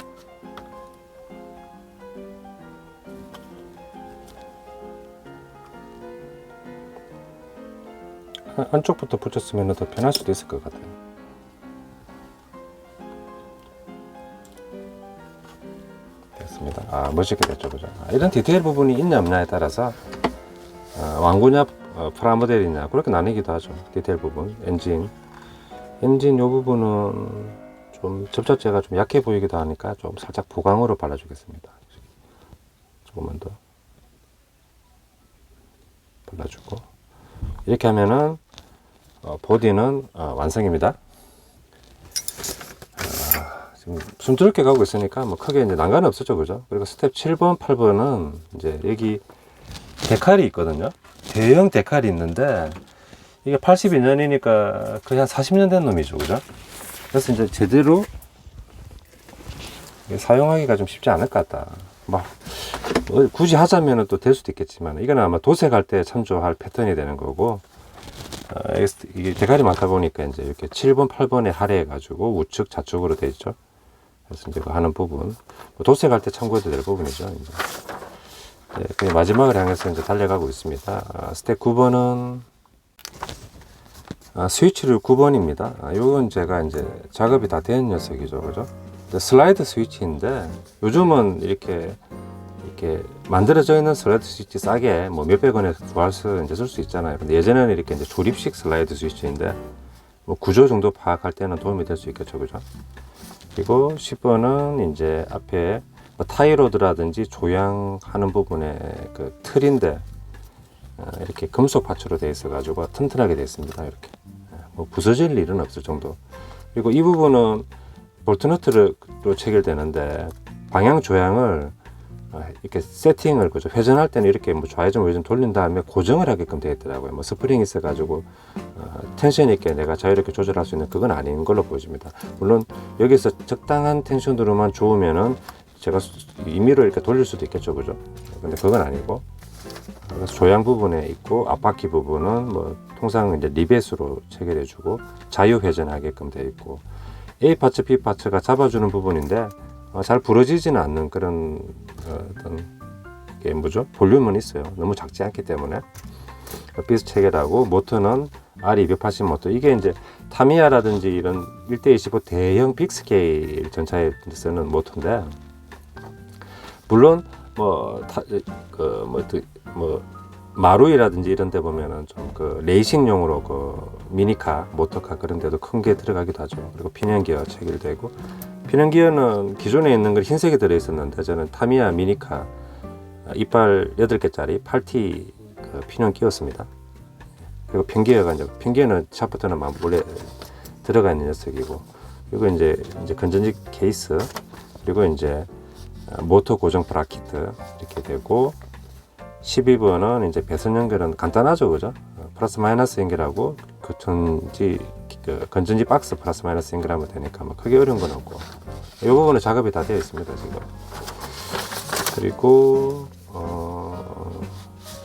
한쪽부터 붙였으면 더 편할 수도 있을 것 같아요. 됐습니다. 멋있게 됐죠, 그죠? 이런 디테일 부분이 있냐 없냐에 따라서 왕구냐 프라모델이냐 그렇게 나뉘기도 하죠. 디테일 부분, 엔진 요 부분은 좀 접착제가 좀 약해 보이기도 하니까 좀 살짝 보강으로 발라주겠습니다. 조금만 더 발라주고, 이렇게 하면은 보디는 완성입니다. 지금 순조롭게 가고 있으니까 뭐 크게 이제 난관은 없었죠, 그죠? 그리고 스텝 7번, 8번은 이제 여기 데칼이 있거든요. 대형 데칼이 있는데 이게 82년이니까 거의 한 40년 된 놈이죠, 그죠? 그래서 이제 제대로 사용하기가 좀 쉽지 않을 것 같다. 뭐 굳이 하자면 또 될 수도 있겠지만 이거는 아마 도색할 때 참조할 패턴이 되는 거고, 이게 데칼이 많다 보니까 이제 이렇게 7번, 8번에 할애해 가지고 우측, 좌측으로 되어 있죠. 그래서 이제 그 하는 부분 도색할 때 참고해도 될 부분이죠. 이제. 네, 마지막을 향해서 이제 달려가고 있습니다. 스텝 9번은 스위치류 9번입니다. 요건 제가 이제 작업이 다 된 녀석이죠, 그죠? 슬라이드 스위치인데 요즘은 이렇게 만들어져 있는 슬라이드 스위치 싸게 뭐 몇백 원에 구해서 이제 쓸 수 있잖아요. 근데 예전에는 이렇게 이제 조립식 슬라이드 스위치인데 뭐 구조 정도 파악할 때는 도움이 될 수 있겠죠, 그죠? 그리고 10번은 이제 앞에 뭐 타이로드라든지 조향하는 부분에 그 틀인데 이렇게 금속 파츠로 되어 있어 가지고 튼튼하게 되어 있습니다. 이렇게 뭐 부서질 일은 없을 정도. 그리고 이 부분은 볼트너트로 체결되는데 방향 조향을 이렇게 세팅을, 그죠? 회전할 때는 이렇게 뭐 좌회전 우회전 돌린 다음에 고정을 하게끔 되어 있더라고요. 뭐 스프링이 있어 가지고 텐션 있게 내가 자유롭게 조절할 수 있는 그건 아닌 걸로 보여집니다. 물론 여기서 적당한 텐션으로만 좋으면은 제가 임의로 이렇게 돌릴 수도 있겠죠, 그죠? 근데 그건 아니고, 그래서 조향 부분에 있고 앞바퀴 부분은 뭐 통상 이제 리벳으로 체결해주고 자유 회전하게끔 되어 있고, A 파츠, B 파츠가 잡아주는 부분인데 잘 부러지지는 않는 그런 어떤 이게 뭐죠? 볼륨은 있어요. 너무 작지 않기 때문에. 비스 체계라고, 모터는 R280 모터. 이게 이제 타미야라든지 이런 1대25 대형 빅스케일 전차에 쓰는 모터인데, 물론 마루이라든지 이런 데 보면은 좀 그 레이싱용으로 그 미니카, 모터카 그런 데도 큰 게 들어가기도 하죠. 그리고 피년기어 체결되고, 피년기어는 기존에 있는 건 흰색이 들어 있었는데, 저는 타미야 미니카 이빨 8개짜리 8T 그 피년 끼웠습니다. 그리고 편기어가 편기어는 샤프트는 원래 들어가 있는 녀석이고, 그리고 이제 건전지 케이스, 그리고 이제 모터 고정 브라켓 이렇게 되고, 12번은 이제 배선 연결은 간단하죠, 그죠? 플러스 마이너스 연결하고 건전지 박스 플러스 마이너스 연결하면 되니까 뭐 크게 어려운 건 없고, 이 부분은 작업이 다 되어 있습니다 지금. 그리고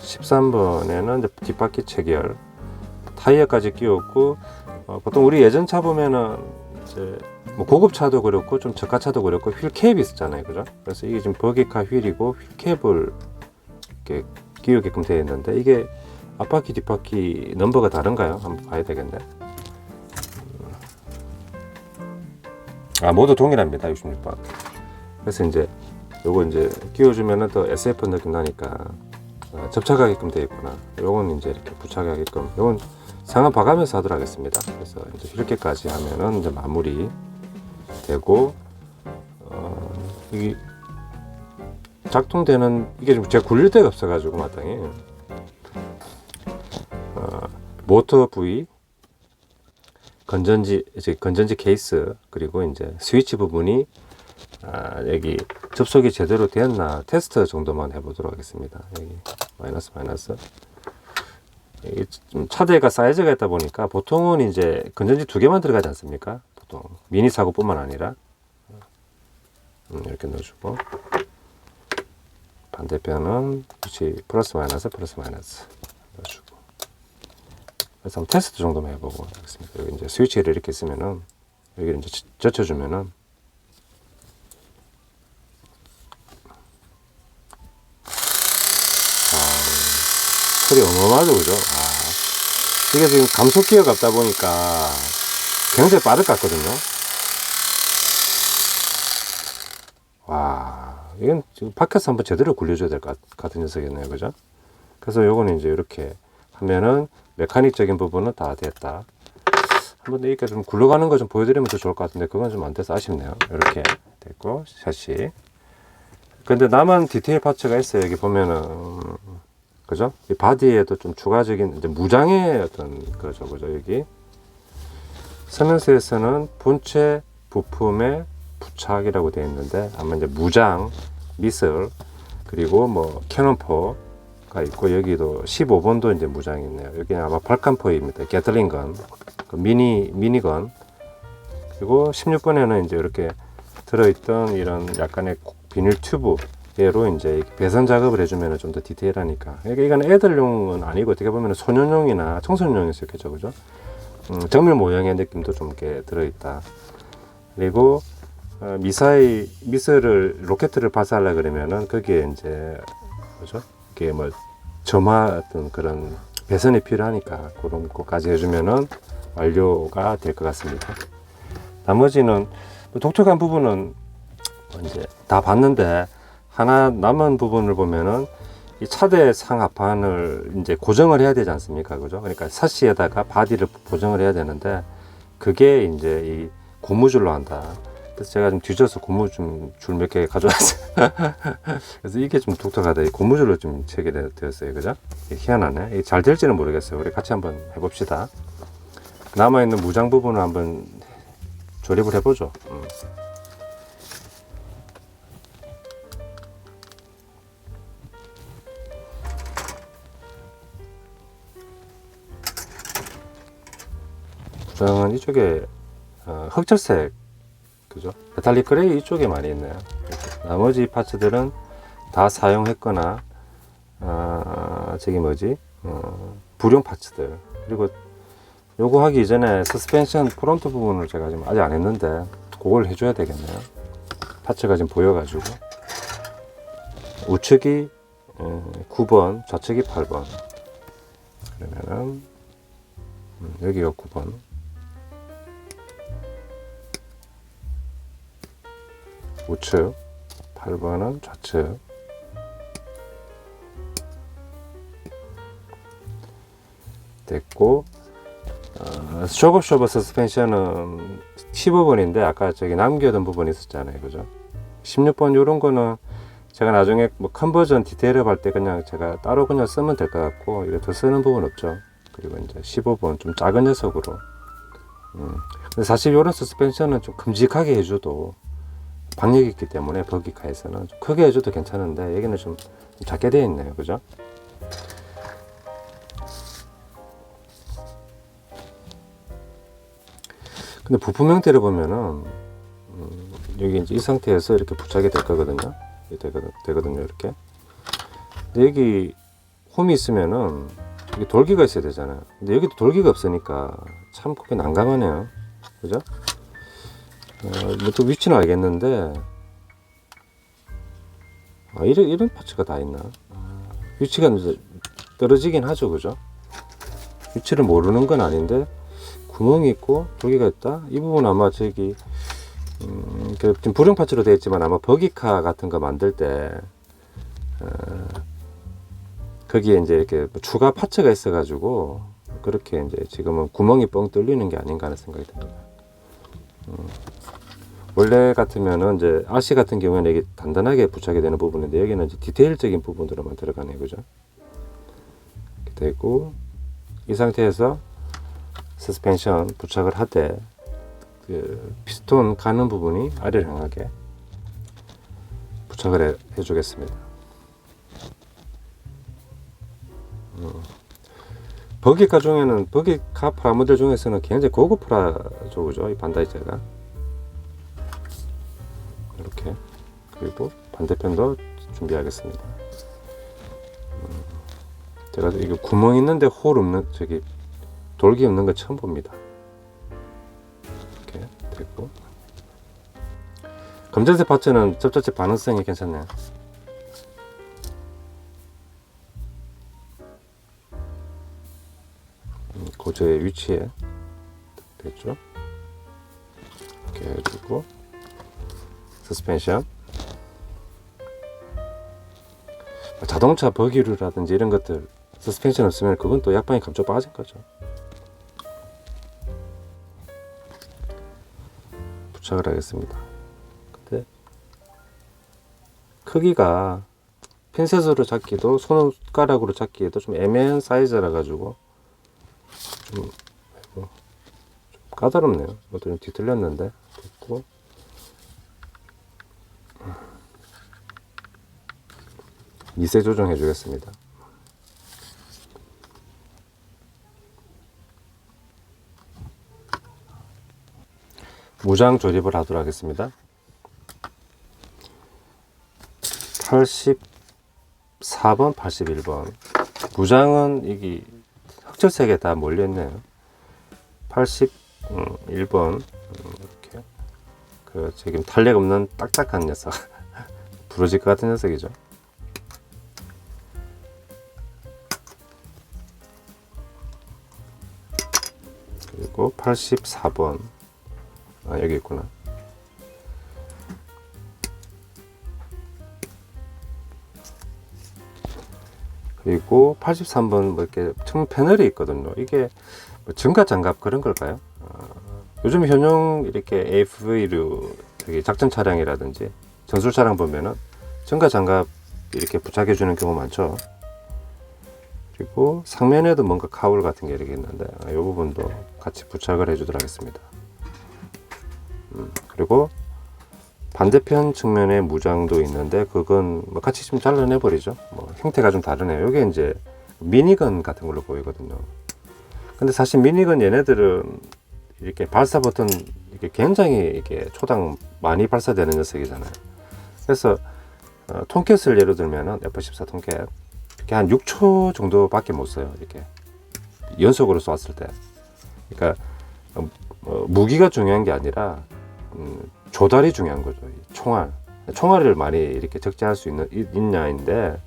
13번에는 이제 뒷바퀴 체결, 타이어까지 끼웠고, 보통 우리 예전 차 보면은 이제 뭐 고급 차도 그렇고 좀 저가 차도 그렇고 휠 캡이 있었잖아요, 그죠? 그래서 이게 지금 버기카 휠이고 휠 캡을 이렇게 끼우게끔 되어 있는데, 이게 앞바퀴 뒷바퀴 넘버가 다른가요? 한번 봐야 되겠네. 모두 동일합니다. 66번. 그래서 이제 요거 이제 끼워주면은 또 SF 느낌 나니까 접착하게끔 되어 있구나. 요건 이제 이렇게 부착하게끔, 요건 상한 봐가면서 하도록 하겠습니다. 그래서 이제 이렇게까지 하면은 이제 마무리 되고, 이 작동되는, 이게 좀 제가 굴릴 데가 없어가지고 마땅히 모터 부위, 건전지 케이스, 그리고 이제 스위치 부분이 여기 접속이 제대로 되었나 테스트 정도만 해보도록 하겠습니다. 여기 마이너스. 이게 좀 차대가 사이즈가 있다 보니까 보통은 이제 건전지 2개만 들어가지 않습니까? 보통 미니 사고뿐만 아니라 이렇게 넣어주고, 반대편은 플러스 마이너스 넣어주고. 그래서 한번 테스트 정도만 해보고 하겠습니다. 여기 이제 스위치를 이렇게 쓰면은, 여기 이제 젖혀주면은 소리 어마어마하죠, 그죠? 이게 지금 감속 기어가 없다 보니까 굉장히 빠를 것 같거든요. 와, 이건 지금 밖에서 한번 제대로 굴려줘야 될 것 같은 녀석이네요, 그죠? 그래서 요거는 이제 이렇게 하면은 메카닉적인 부분은 다 됐다. 한번 이렇게 좀 굴러가는 거 좀 보여드리면 더 좋을 것 같은데, 그건 좀 안 돼서 아쉽네요. 이렇게 됐고, 샷이. 근데 남은 디테일 파츠가 있어요. 여기 보면은, 그죠? 이 바디에도 좀 추가적인 이제 무장의 어떤 그죠. 여기 설명서에서는 본체 부품의 부착이라고 되어 있는데, 아마 이제 무장, 미슬, 그리고 뭐 캐논포가 있고, 여기도 15번도 이제 무장이 있네요. 여기는 아마 발칸포입니다. 게틀링건, 그 미니건. 그리고 16번에는 이제 이렇게 들어있던 이런 약간의 비닐 튜브 얘로 이제 배선 작업을 해주면 좀 더 디테일하니까. 그러니까 이건 애들용은 아니고 어떻게 보면 소년용이나 청소년용일 수 있겠죠, 그죠? 정밀 모형의 느낌도 좀 이렇게 들어있다. 그리고 미사일을 로켓을 발사하려 그러면은 거기에 이제 그죠? 이게 뭐 점화 어떤 그런 배선이 필요하니까 그런 것까지 해주면은 완료가 될 것 같습니다. 나머지는 독특한 부분은 이제 다 봤는데, 하나 남은 부분을 보면은 이 차대 상하판을 이제 고정을 해야 되지 않습니까? 그죠? 그러니까 사시에다가 바디를 고정을 해야 되는데, 그게 이제 이 고무줄로 한다. 그래서 제가 좀 뒤져서 고무줄 몇 개 가져왔어요. 그래서 이게 좀 독특하다. 이 고무줄로 좀 체결되었어요. 그죠? 희한하네. 이게 잘 될지는 모르겠어요. 우리 같이 한번 해봅시다. 남아있는 무장 부분을 한번 조립을 해보죠. 무장은 이쪽에 흑철색, 그죠? 메탈릭 그레이 이쪽에 많이 있네요. 나머지 파츠들은 다 사용했거나 저기 뭐지? 불용 파츠들. 그리고 요거 하기 이전에 서스펜션 프론트 부분을 제가 지금 아직 안 했는데 그걸 해줘야 되겠네요. 파츠가 지금 보여가지고 우측이 9번, 좌측이 8번. 그러면은 여기가 9번. 우측, 8번은 좌측. 됐고, 쇼크 서스펜션은 15번인데 아까 저기 남겨둔 부분이 있었잖아요, 그죠? 16번 요런 거는 제가 나중에 뭐 컨버전 디테일업 할 때 그냥 제가 따로 그냥 쓰면 될 것 같고, 이거 더 쓰는 부분 없죠. 그리고 이제 15번 좀 작은 녀석으로. 근데 사실 요런 서스펜션은 좀 큼직하게 해줘도 박력이 있기 때문에 버기카에서는 좀 크게 해줘도 괜찮은데 여기는 좀 작게 되어 있네요, 그죠? 근데 부품 형태를 보면은 여기 이제 이 상태에서 이렇게 부착이 될 거거든요. 되거든요, 이렇게. 근데 여기 홈이 있으면은 여기 돌기가 있어야 되잖아요. 근데 여기도 돌기가 없으니까 참 그게 난감하네요, 그죠? 뭐 또 위치는 알겠는데, 이런 파츠가 다 있나? 위치가 이제 떨어지긴 하죠, 그죠? 위치를 모르는 건 아닌데 구멍이 있고 돌기가 있다. 이 부분 아마 저기 지금 불용 파츠로 되어 있지만 아마 버기카 같은 거 만들 때 거기에 이제 이렇게 추가 파츠가 있어 가지고 그렇게 이제 지금은 구멍이 뻥 뚫리는 게 아닌가 하는 생각이 듭니다. 원래 같으면은 이제 아시 같은 경우에는 이게 단단하게 부착이 되는 부분인데 여기는 이제 디테일적인 부분으로만 들어가네요, 그죠? 이렇게 되고 이 상태에서 서스펜션 부착을 하되 그 피스톤 가는 부분이 아래를 향하게 부착을 해주겠습니다. 버기카 중에는 버기카 프라모델 중에서는 굉장히 고급 프라죠, 그죠? 이 반다이제가 이렇게. 그리고 반대편도 준비하겠습니다. 제가 이거 구멍 있는데 홀 없는 저기 돌기 없는 거 처음 봅니다. 이렇게 됐고, 검정색 파츠는 접착제 반응성이 괜찮네요. 고저의 위치에 됐죠. 이렇게 해주고 서스펜션, 자동차 버기류라든지 이런 것들 서스펜션 없으면 그건 또 약방이 감쪽 빠진 거죠. 부착을 하겠습니다. 근데 크기가 핀셋으로 잡기도 손가락으로 잡기에도 좀 애매한 사이즈라 가지고 좀 까다롭네요. 이것도 좀 뒤틀렸는데 됐고, 미세 조정해 주겠습니다. 무장 조립을 하도록 하겠습니다. 84번, 81번. 무장은 이게 흑철색에 다 몰려있네요. 81번. 이렇게. 그, 지금 탄력 없는 딱딱한 녀석. 부러질 것 같은 녀석이죠. 그리고 84번. 여기 있구나. 그리고 83번 뭐 이렇게 층 패널이 있거든요. 이게 뭐 증가 장갑 그런 걸까요? 요즘 현용 이렇게 AFV류 작전 차량이라든지 전술 차량 보면은 증가 장갑 이렇게 부착해 주는 경우 많죠. 그리고 상면에도 뭔가 카울 같은 게 이렇게 있는데 이 부분도 같이 부착을 해 주도록 하겠습니다. 그리고 반대편 측면에 무장도 있는데 그건 뭐 같이 좀 잘라내 버리죠. 뭐 형태가 좀 다르네요. 이게 이제 미니건 같은 걸로 보이거든요. 근데 사실 미니건 얘네들은 이렇게 발사 버튼 이렇게 굉장히 이렇게 초당 많이 발사되는 녀석이잖아요. 그래서 톰캣을 예로 들면은 F14 톰캣 이렇게 한 6초 정도밖에 못 써요. 이렇게 연속으로 쐈을 때. 그러니까 무기가 중요한 게 아니라 조달이 중요한 거죠. 총알을 많이 이렇게 적재할 수 있냐인데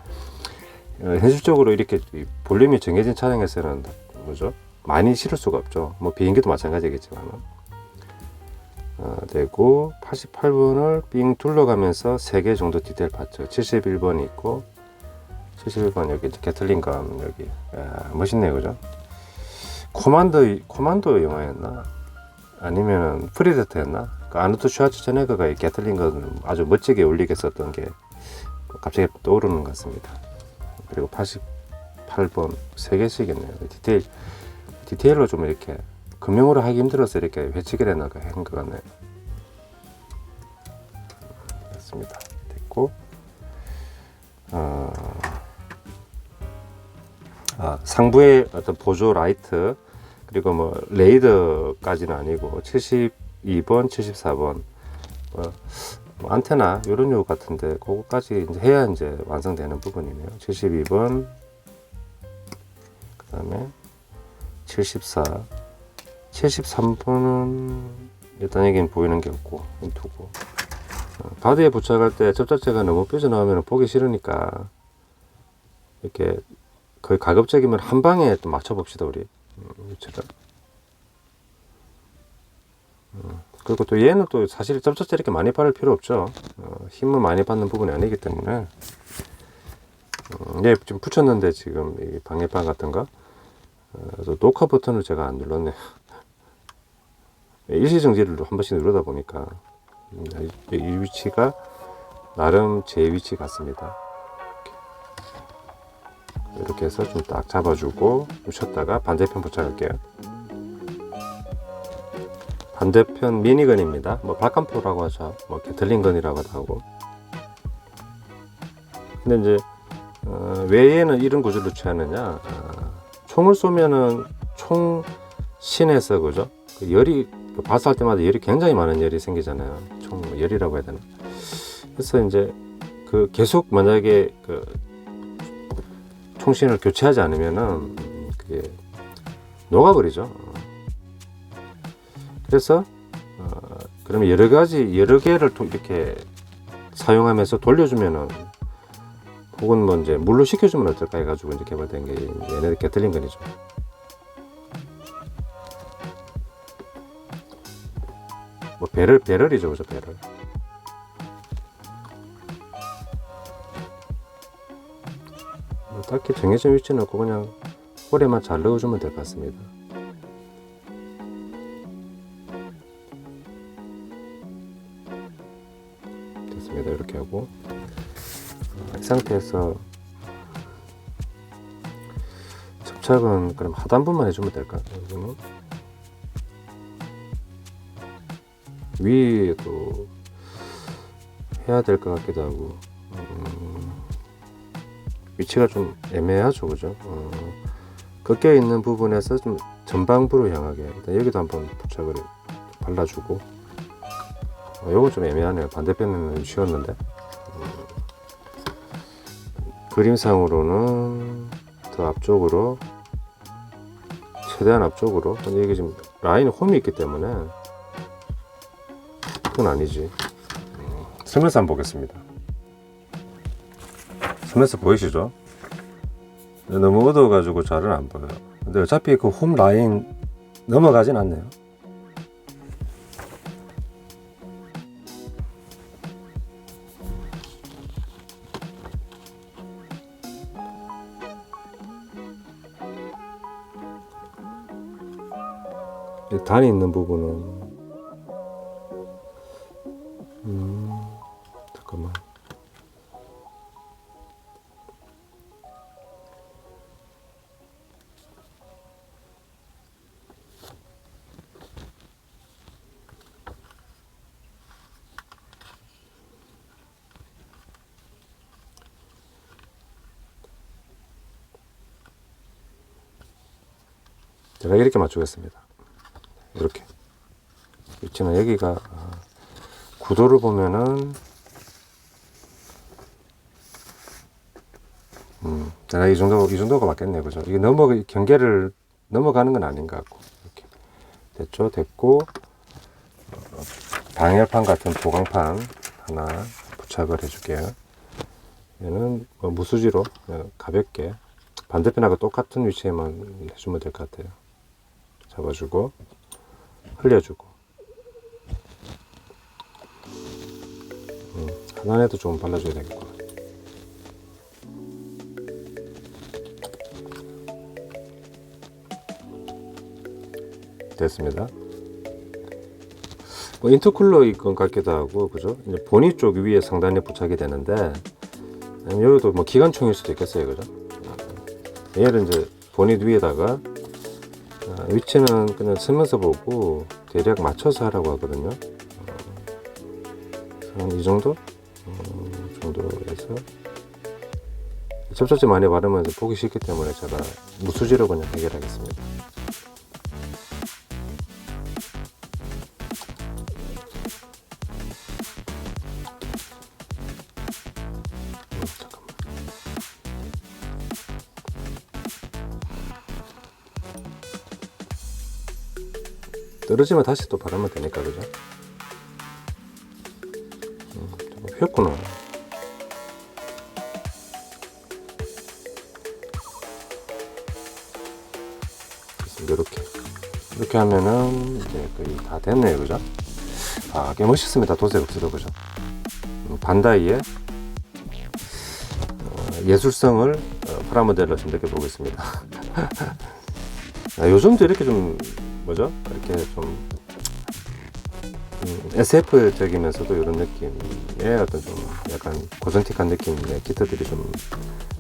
현실적으로 이렇게 볼륨이 정해진 차량에서는 뭐죠? 많이 실을 수가 없죠. 뭐 비행기도 마찬가지겠지만 되고 88번을 삥 둘러가면서 3개 정도 디테일 봤죠. 71번이 있고 71번 여기 게틀링건 여기 멋있네요, 그죠? 코만도 영화였나? 아니면은 프리데터였나? 그 아노트 슈와츠제네거가 이 게틀링건 아주 멋지게 올리게 썼던 게 갑자기 떠오르는 것 같습니다. 그리고 88번 3개씩이네요. 디테일로 좀 이렇게 금형으로 하기 힘들어서 이렇게 회치기를 한 것 같네요. 됐습니다. 됐고 상부의 어떤 보조 라이트 그리고 뭐 레이더까지는 아니고 72번, 74번 뭐 안테나 이런 요 같은데 그거까지 이제 해야 이제 완성되는 부분이네요. 72번 그다음에 74, 73번은 일단 여기는 보이는 게 없고 두고 바디에 부착할 때 접착제가 너무 삐져나오면 보기 싫으니까 이렇게 거의 가급적이면 한 방에 또 맞춰 봅시다 우리. 위치를. 그리고 또 얘는 또 사실 접착제 이렇게 많이 바를 필요 없죠. 힘을 많이 받는 부분이 아니기 때문에 얘 지금 붙였는데 지금 이 방해판 같은 거 녹화 버튼을 제가 안 눌렀네요. 일시정지를 한 번씩 누르다 보니까 이 위치가 나름 제 위치 같습니다. 이렇게 해서 좀 딱 잡아주고 묻혔다가 반대편 부착할게요. 반대편 미니건입니다. 뭐 발칸포라고 하죠. 뭐 게틀링건이라고도 하고. 근데 이제 왜 얘는 이런 구조를 취하느냐? 총을 쏘면은 총 신에서 그죠? 그 열이 발사할 때마다 열이 굉장히 많은 열이 생기잖아요. 총 열이라고 해야 되나? 그래서 이제 그 계속 만약에 그 총신을 교체하지 않으면은 그게 녹아버리죠. 그래서 그러면 여러 개를 이렇게 사용하면서 돌려주면은 혹은 뭐 이제 물로 식혀주면 어떨까 해가지고 이제 개발된 게 얘네 게틀링건이죠. 뭐 배럴이죠, 그죠? 배럴. 뭐 딱히 정해진 위치는 없고 그냥 홀에만 잘 넣어주면 될 것 같습니다. 됐습니다. 이렇게 하고 이 상태에서 접착은 그럼 하단부만 해주면 될까요? 이거는 위에도 해야 될 것 같기도 하고 위치가 좀 애매하죠, 그죠? 꺾여 있는 부분에서 좀 전방부로 향하게 일단 여기도 한번 부착을 발라주고 요거 좀 애매하네요. 반대편은 쉬웠는데 그림상으로는 더 앞쪽으로 최대한 앞쪽으로. 근데 이게 지금 라인에 홈이 있기 때문에 그건 아니지. 스면서 한번 보겠습니다. 스면서 보이시죠? 너무 어두워가지고 잘은 안 보여요. 근데 어차피 그 홈 라인 넘어가진 않네요. 이 단이 있는 부분은 잠깐만. 제가 이렇게 맞추겠습니다. 이렇게 위치는 여기가 구도를 보면은 내가 이 정도가 맞겠네요, 그죠? 이게 경계를 넘어가는 건 아닌 것 같고 이렇게 됐죠, 됐고 방열판 같은 보강판 하나 부착을 해줄게요. 얘는 뭐 무수지로 그냥 가볍게 반대편하고 똑같은 위치에만 해주면 될 것 같아요. 잡아주고 흘려주고 하단에도 좀 발라줘야 되겠구나. 됐습니다. 뭐 인터쿨러일 것 같기도 하고, 그죠? 이제 보니 쪽 위에 상단에 부착이 되는데, 여기도 뭐 기관총일 수도 있겠어요, 그죠? 얘를 이제 보닛 위에다가 위치는 그냥 쓰면서 보고 대략 맞춰서 하라고 하거든요. 한 이 정도? 정도에서 접착제 많이 바르면 보기 싫기 때문에 제가 무수지로 그냥 해결하겠습니다. 잠깐만. 떨어지면 다시 또 바르면 되니까, 그죠? 휘었구나. 이렇게 하면은 이제 거의 다 됐네요, 그죠? 아, 꽤 멋있습니다. 도색 없어도, 그죠? 반다이의 예술성을 프라모델로 좀 느껴보겠습니다. 아, 요즘도 이렇게 좀 뭐죠? 이렇게 좀 SF적이면서도 이런 느낌의 어떤 좀 약간 고전틱한 느낌의 키트들이 좀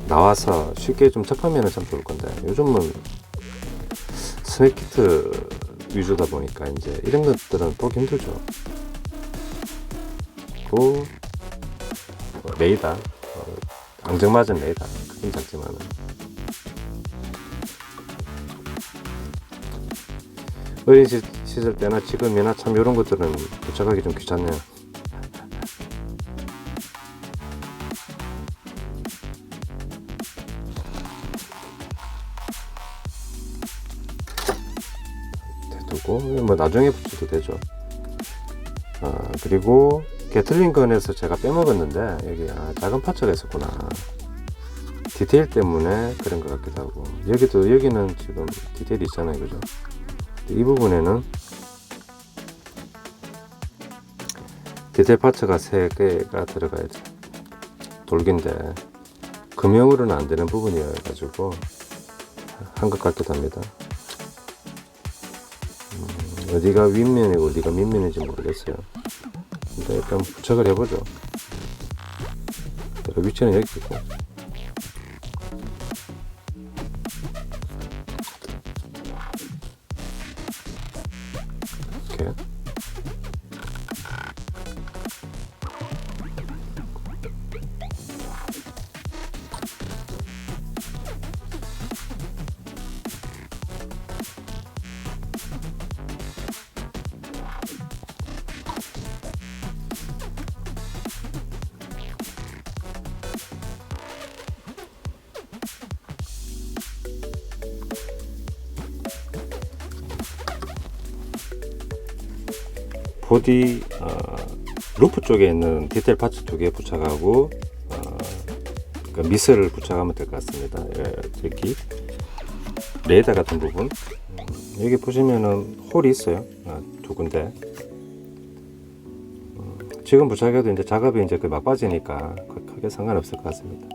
나와서 쉽게 좀 접하면 참 좋을 건데, 요즘은 스낵 키트 위주다 보니까 이제 이런 것들은 보기 힘들죠. 그 레이더, 앙증맞은 레이더 크긴 작지만은 어린 시절 때나 지금이나 참 이런 것들은 도착하기 좀 귀찮네요. 대두고 뭐 나중에 붙여도 되죠. 그리고 게틀링건에서 제가 빼먹었는데 여기 작은 파츠가 있었구나. 디테일 때문에 그런 것 같기도 하고, 여기는 지금 디테일이 있잖아요, 그죠? 이 부분에는 디테일 파츠가 3개가 들어가야죠. 돌기인데 금형으로는 안 되는 부분이어 가지고 한 것 같기도 합니다. 어디가 윗면이고 어디가 밑면인지 모르겠어요. 근데 일단 부착을 해보죠. 위치는 여기 있고, 이렇게 보디 루프 쪽에 있는 디테일 파츠 2개 부착하고 그러니까 미스를 부착하면 될 것 같습니다. 여기 레이더 같은 부분, 여기 보시면은 홀이 있어요. 2군데. 지금 부착해도 이제 작업이 이제 막빠지니까 크게 상관없을 것 같습니다.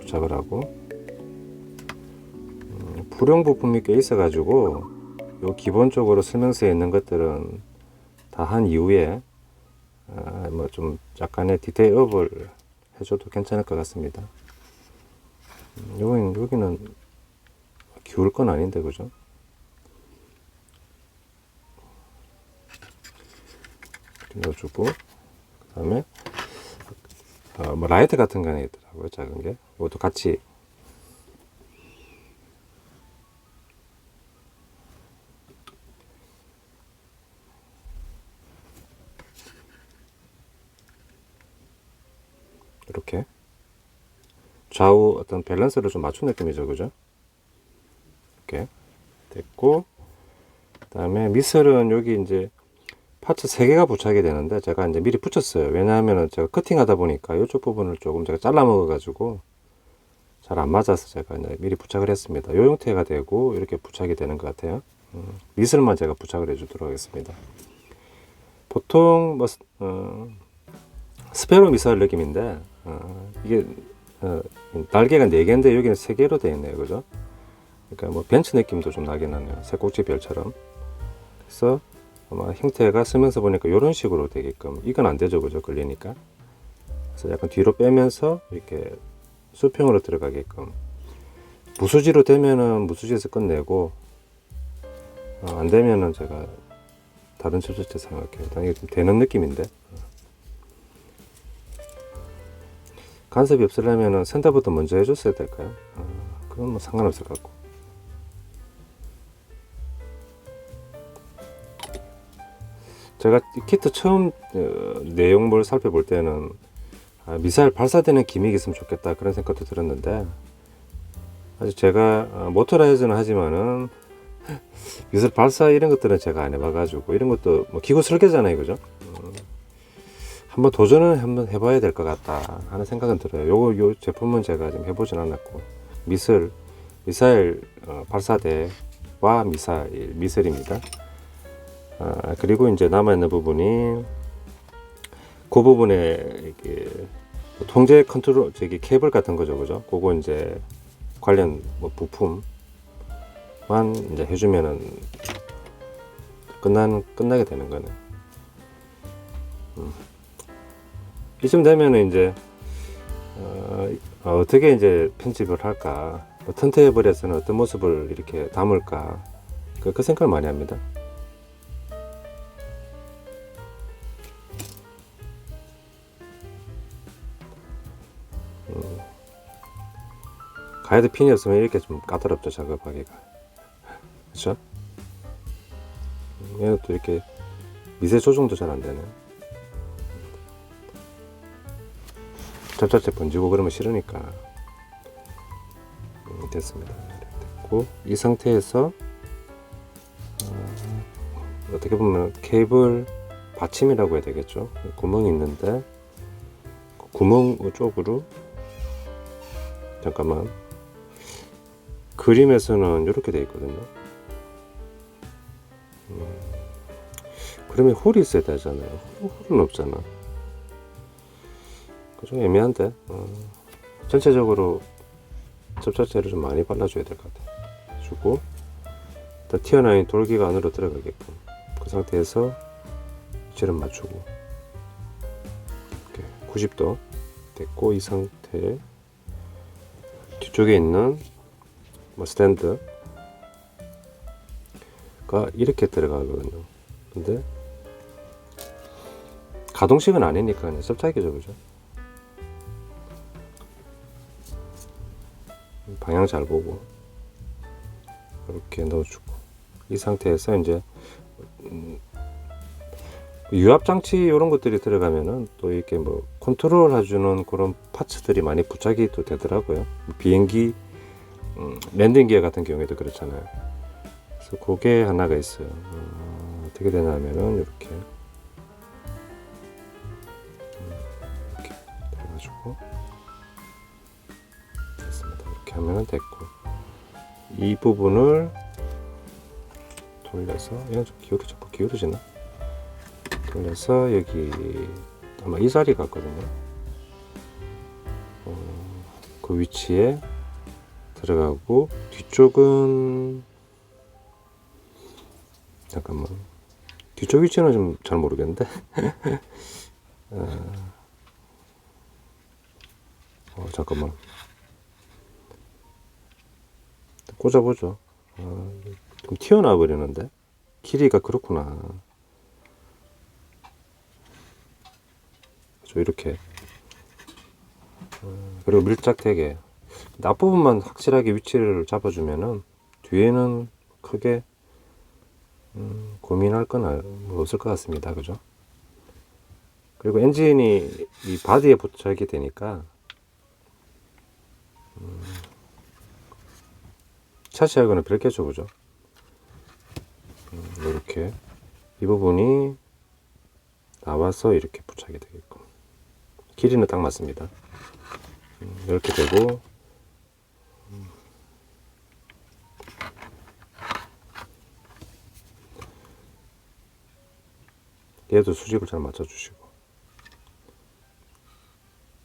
부착을 하고, 불용 부품이 꽤 있어가지고 요 기본적으로 설명서에 있는 것들은 다 한 이후에 뭐 좀 약간의 디테일업을 해줘도 괜찮을 것 같습니다. 여기는 기울 건 아닌데, 그죠? 넣어주고, 그 다음에 뭐 라이트 같은 거 하나 있더라고요, 작은 게. 이것도 같이 이렇게 좌우 어떤 밸런스를 좀 맞춘 느낌이죠, 그죠? 이렇게 됐고, 그 다음에 미슬은 여기 이제 파츠 3개가 부착이 되는데 제가 이제 미리 붙였어요. 왜냐하면 제가 커팅하다 보니까 이쪽 부분을 조금 제가 잘라 먹어 가지고 잘 안 맞아서 제가 이제 미리 부착을 했습니다. 요 형태가 되고 이렇게 부착이 되는 것 같아요. 미술만 제가 부착을 해 주도록 하겠습니다. 보통 뭐 스페로 미사일 느낌인데 이게 날개가 4개인데 여기는 3개로 되어 있네요. 그죠? 그러니까 뭐 벤츠 느낌도 좀 나긴 하네요. 새꼭지 별처럼. 그래서 아마 형태가 쓰면서 보니까 이런 식으로 되게끔, 이건 안 되죠. 그죠? 걸리니까. 그래서 약간 뒤로 빼면서 이렇게 수평으로 들어가게끔, 무수지로 되면은 무수지에서 끝내고 안 되면은 제가 다른 접착제 사용할게요. 일단 이게 좀 되는 느낌인데, 간섭이 없으려면은 센터부터 먼저 해줬어야 될까요? 그건 뭐 상관없을 것 같고. 제가 이 키트 처음 내용물 살펴볼 때는 미사일 발사되는 기믹이 있으면 좋겠다 그런 생각도 들었는데, 아직 제가 모터라이즈는 하지만은 미사일 발사 이런 것들은 제가 안 해봐가지고, 이런 것도 뭐 기구 설계잖아요. 그죠? 한번 도전을 한번 해봐야 될 것 같다 하는 생각은 들어요. 요 제품은 제가 좀 해보진 않았고, 미사일 발사대와 미사일입니다. 그리고 이제 남아있는 부분이 그 부분에 이게 통제 컨트롤 케이블 같은 거죠. 그죠? 그거 이제 관련 뭐 부품만 이제 해주면은 끝나게 되는 거네. 이쯤 되면은 이제 어떻게 이제 편집을 할까, 턴테이블에서는 어떤 모습을 이렇게 담을까, 그 생각을 많이 합니다. 가이드 핀이 없으면 이렇게 좀 까다롭죠, 작업하기가. 그쵸? 얘는 또 이렇게 미세 조정도 잘 안 되네. 접착제 번지고 그러면 싫으니까. 됐습니다. 됐고, 이 상태에서 어떻게 보면 케이블 받침이라고 해야 되겠죠. 구멍이 있는데 그 구멍 쪽으로, 잠깐만, 그림에서는 이렇게 되어 있거든요. 그러면 홀이 있어야 되잖아요. 홀은 없잖아. 좀 애매한데, 전체적으로 접착제를 좀 많이 발라줘야 될 것 같아. 주고, 일단 튀어나온 돌기가 안으로 들어가게끔 그 상태에서 위치를 맞추고, 이렇게 90도 됐고, 이 상태에 뒤쪽에 있는 뭐 스탠드가 이렇게 들어가거든요. 근데 가동식은 아니니까 그냥 접착이죠. 그죠? 방향 잘 보고 이렇게 넣어주고, 이 상태에서 이제 유압 장치 이런 것들이 들어가면은 또 이렇게 뭐 컨트롤 해주는 그런 파츠들이 많이 부착이 또 되더라고요. 비행기 랜딩 기어 같은 경우에도 그렇잖아요. 그래서 그게 하나가 있어요. 어떻게 되냐면은 이렇게 돼가지고 됐습니다. 이렇게 하면 됐고, 이 부분을 돌려서, 이건 좀 자꾸 기울어지나? 돌려서 여기 아마 이 자리 같거든요. 그 위치에 들어가고, 뒤쪽은 잠깐만, 뒤쪽 위치는 좀 잘 모르겠는데 잠깐만, 꽂아보죠. 좀 튀어나와 버리는데 길이가 그렇구나. 이렇게. 그리고 밀착되게 앞부분만 확실하게 위치를 잡아주면은 뒤에는 크게 고민할 건 없을 것 같습니다. 그죠? 그리고 엔진이 이 바디에 부착이 되니까 차시하고는 별개죠. 그죠? 이렇게 이 부분이 나와서 이렇게 부착이 되게끔 길이는 딱 맞습니다. 이렇게 되고 얘도 수직을 잘 맞춰주시고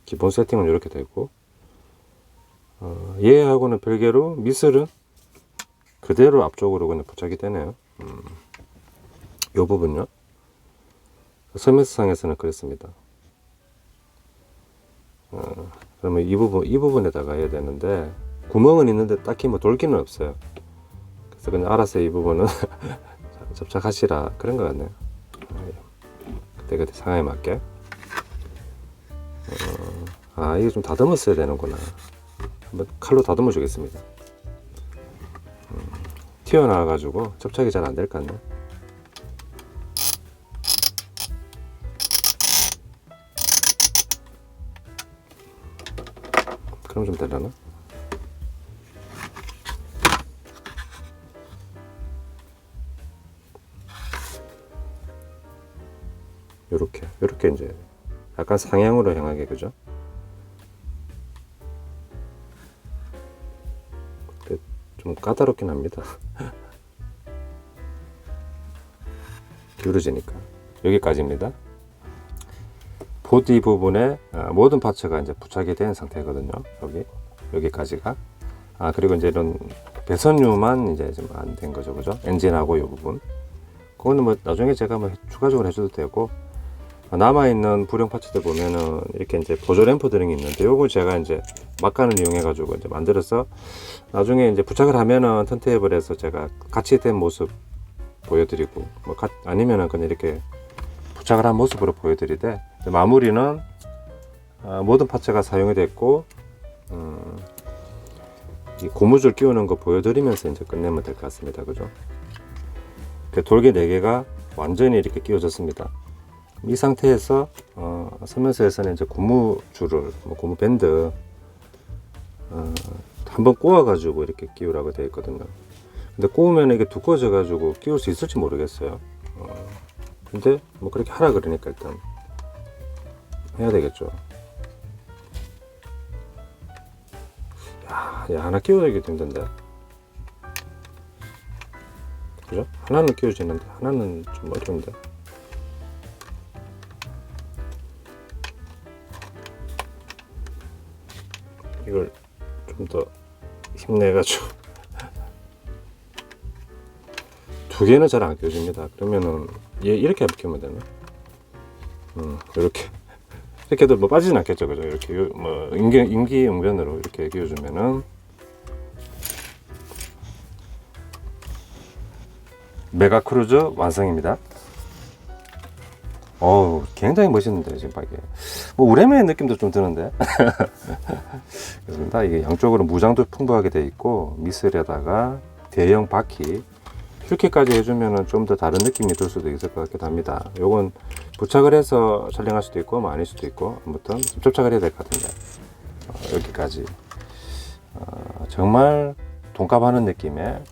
기본 세팅은 이렇게 되고 얘하고는 별개로 미슬은 그대로 앞쪽으로 그냥 부착이 되네요. 이 부분요. 설명서상에서는 그랬습니다. 그러면 이 부분에다가 해야 되는데 구멍은 있는데 딱히 뭐 돌기는 없어요. 그래서 그냥 알아서 이 부분은 접착하시라 그런 것 같네요. 그때 상황에 맞게. 이게 좀 다듬었어야 되는구나. 한번 칼로 다듬어 주겠습니다. 튀어나와 가지고 접착이 잘 안 될 것 같네. 그럼 좀 되려나? 요렇게 이제 약간 상향으로 향하게, 그죠? 좀 까다롭긴 합니다. 기울어지니까. 여기까지입니다. 보디 부분에 모든 파츠가 이제 부착이 된 상태거든요. 여기까지가. 그리고 이제 이런 배선류만 이제 좀 안 된 거죠, 그죠? 엔진하고 이 부분. 그거는 뭐 나중에 제가 뭐 추가적으로 해줘도 되고, 남아있는 불용 파츠들 보면은 이렇게 이제 보조 램프 등이 있는데, 요거 제가 이제 막간을 이용해가지고 이제 만들어서 나중에 이제 부착을 하면은 턴테이블 해서 제가 같이 된 모습 보여드리고, 뭐 아니면은 그냥 이렇게 부착을 한 모습으로 보여드리되, 마무리는 모든 파츠가 사용이 됐고, 이 고무줄 끼우는 거 보여드리면서 이제 끝내면 될 것 같습니다. 그죠? 돌개 4개가 완전히 이렇게 끼워졌습니다. 이 상태에서 설명서에서는 이제 고무줄을, 고무 밴드 한번 꼬아 가지고 이렇게 끼우라고 되어 있거든요. 근데 꼬우면 이게 두꺼워져 가지고 끼울 수 있을지 모르겠어요. 근데 뭐 그렇게 하라 그러니까 일단 해야 되겠죠. 야, 하나 끼워주기도 힘든데, 그죠? 하나는 끼워지는데 하나는 좀 어려운데. 이걸 좀 더 힘내가지고 2개는 잘 안 끼워집니다. 그러면은 얘 이렇게 끼우면 되나? 이렇게 해도 뭐 빠지진 않겠죠, 그죠? 이렇게 뭐 임기응변으로 이렇게 끼워주면은 메가 크루저 완성입니다. 굉장히 멋있는데 지금 이게 뭐 우레메의 느낌도 좀 드는데. 그렇습니다. 이게 양쪽으로 무장도 풍부하게 되어 있고, 미슬에다가 대형 바퀴 휠킷까지 해주면은 좀 더 다른 느낌이 들 수도 있을 것 같기도 합니다. 요건 부착을 해서 촬영할 수도 있고 뭐 아닐 수도 있고, 아무튼 접착을 해야 될 것 같은데, 여기까지 정말 돈값하는 느낌의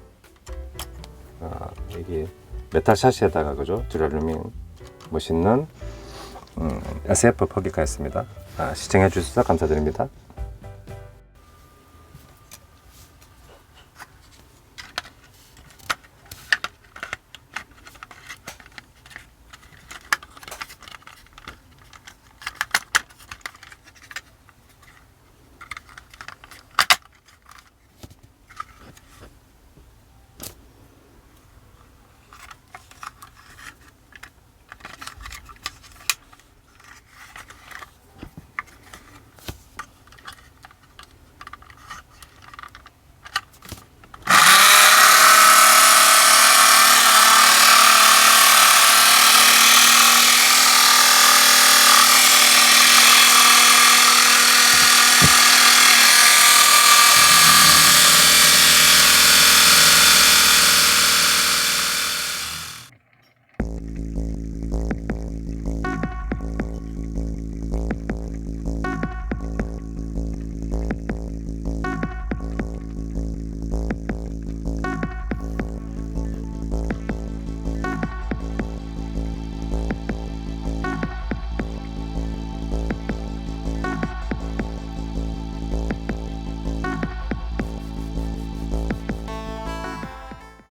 이게 메탈 샤시에다가, 그죠? 듀라루민 멋있는 SF 퍼기카였습니다. 시청해 주셔서 감사드립니다.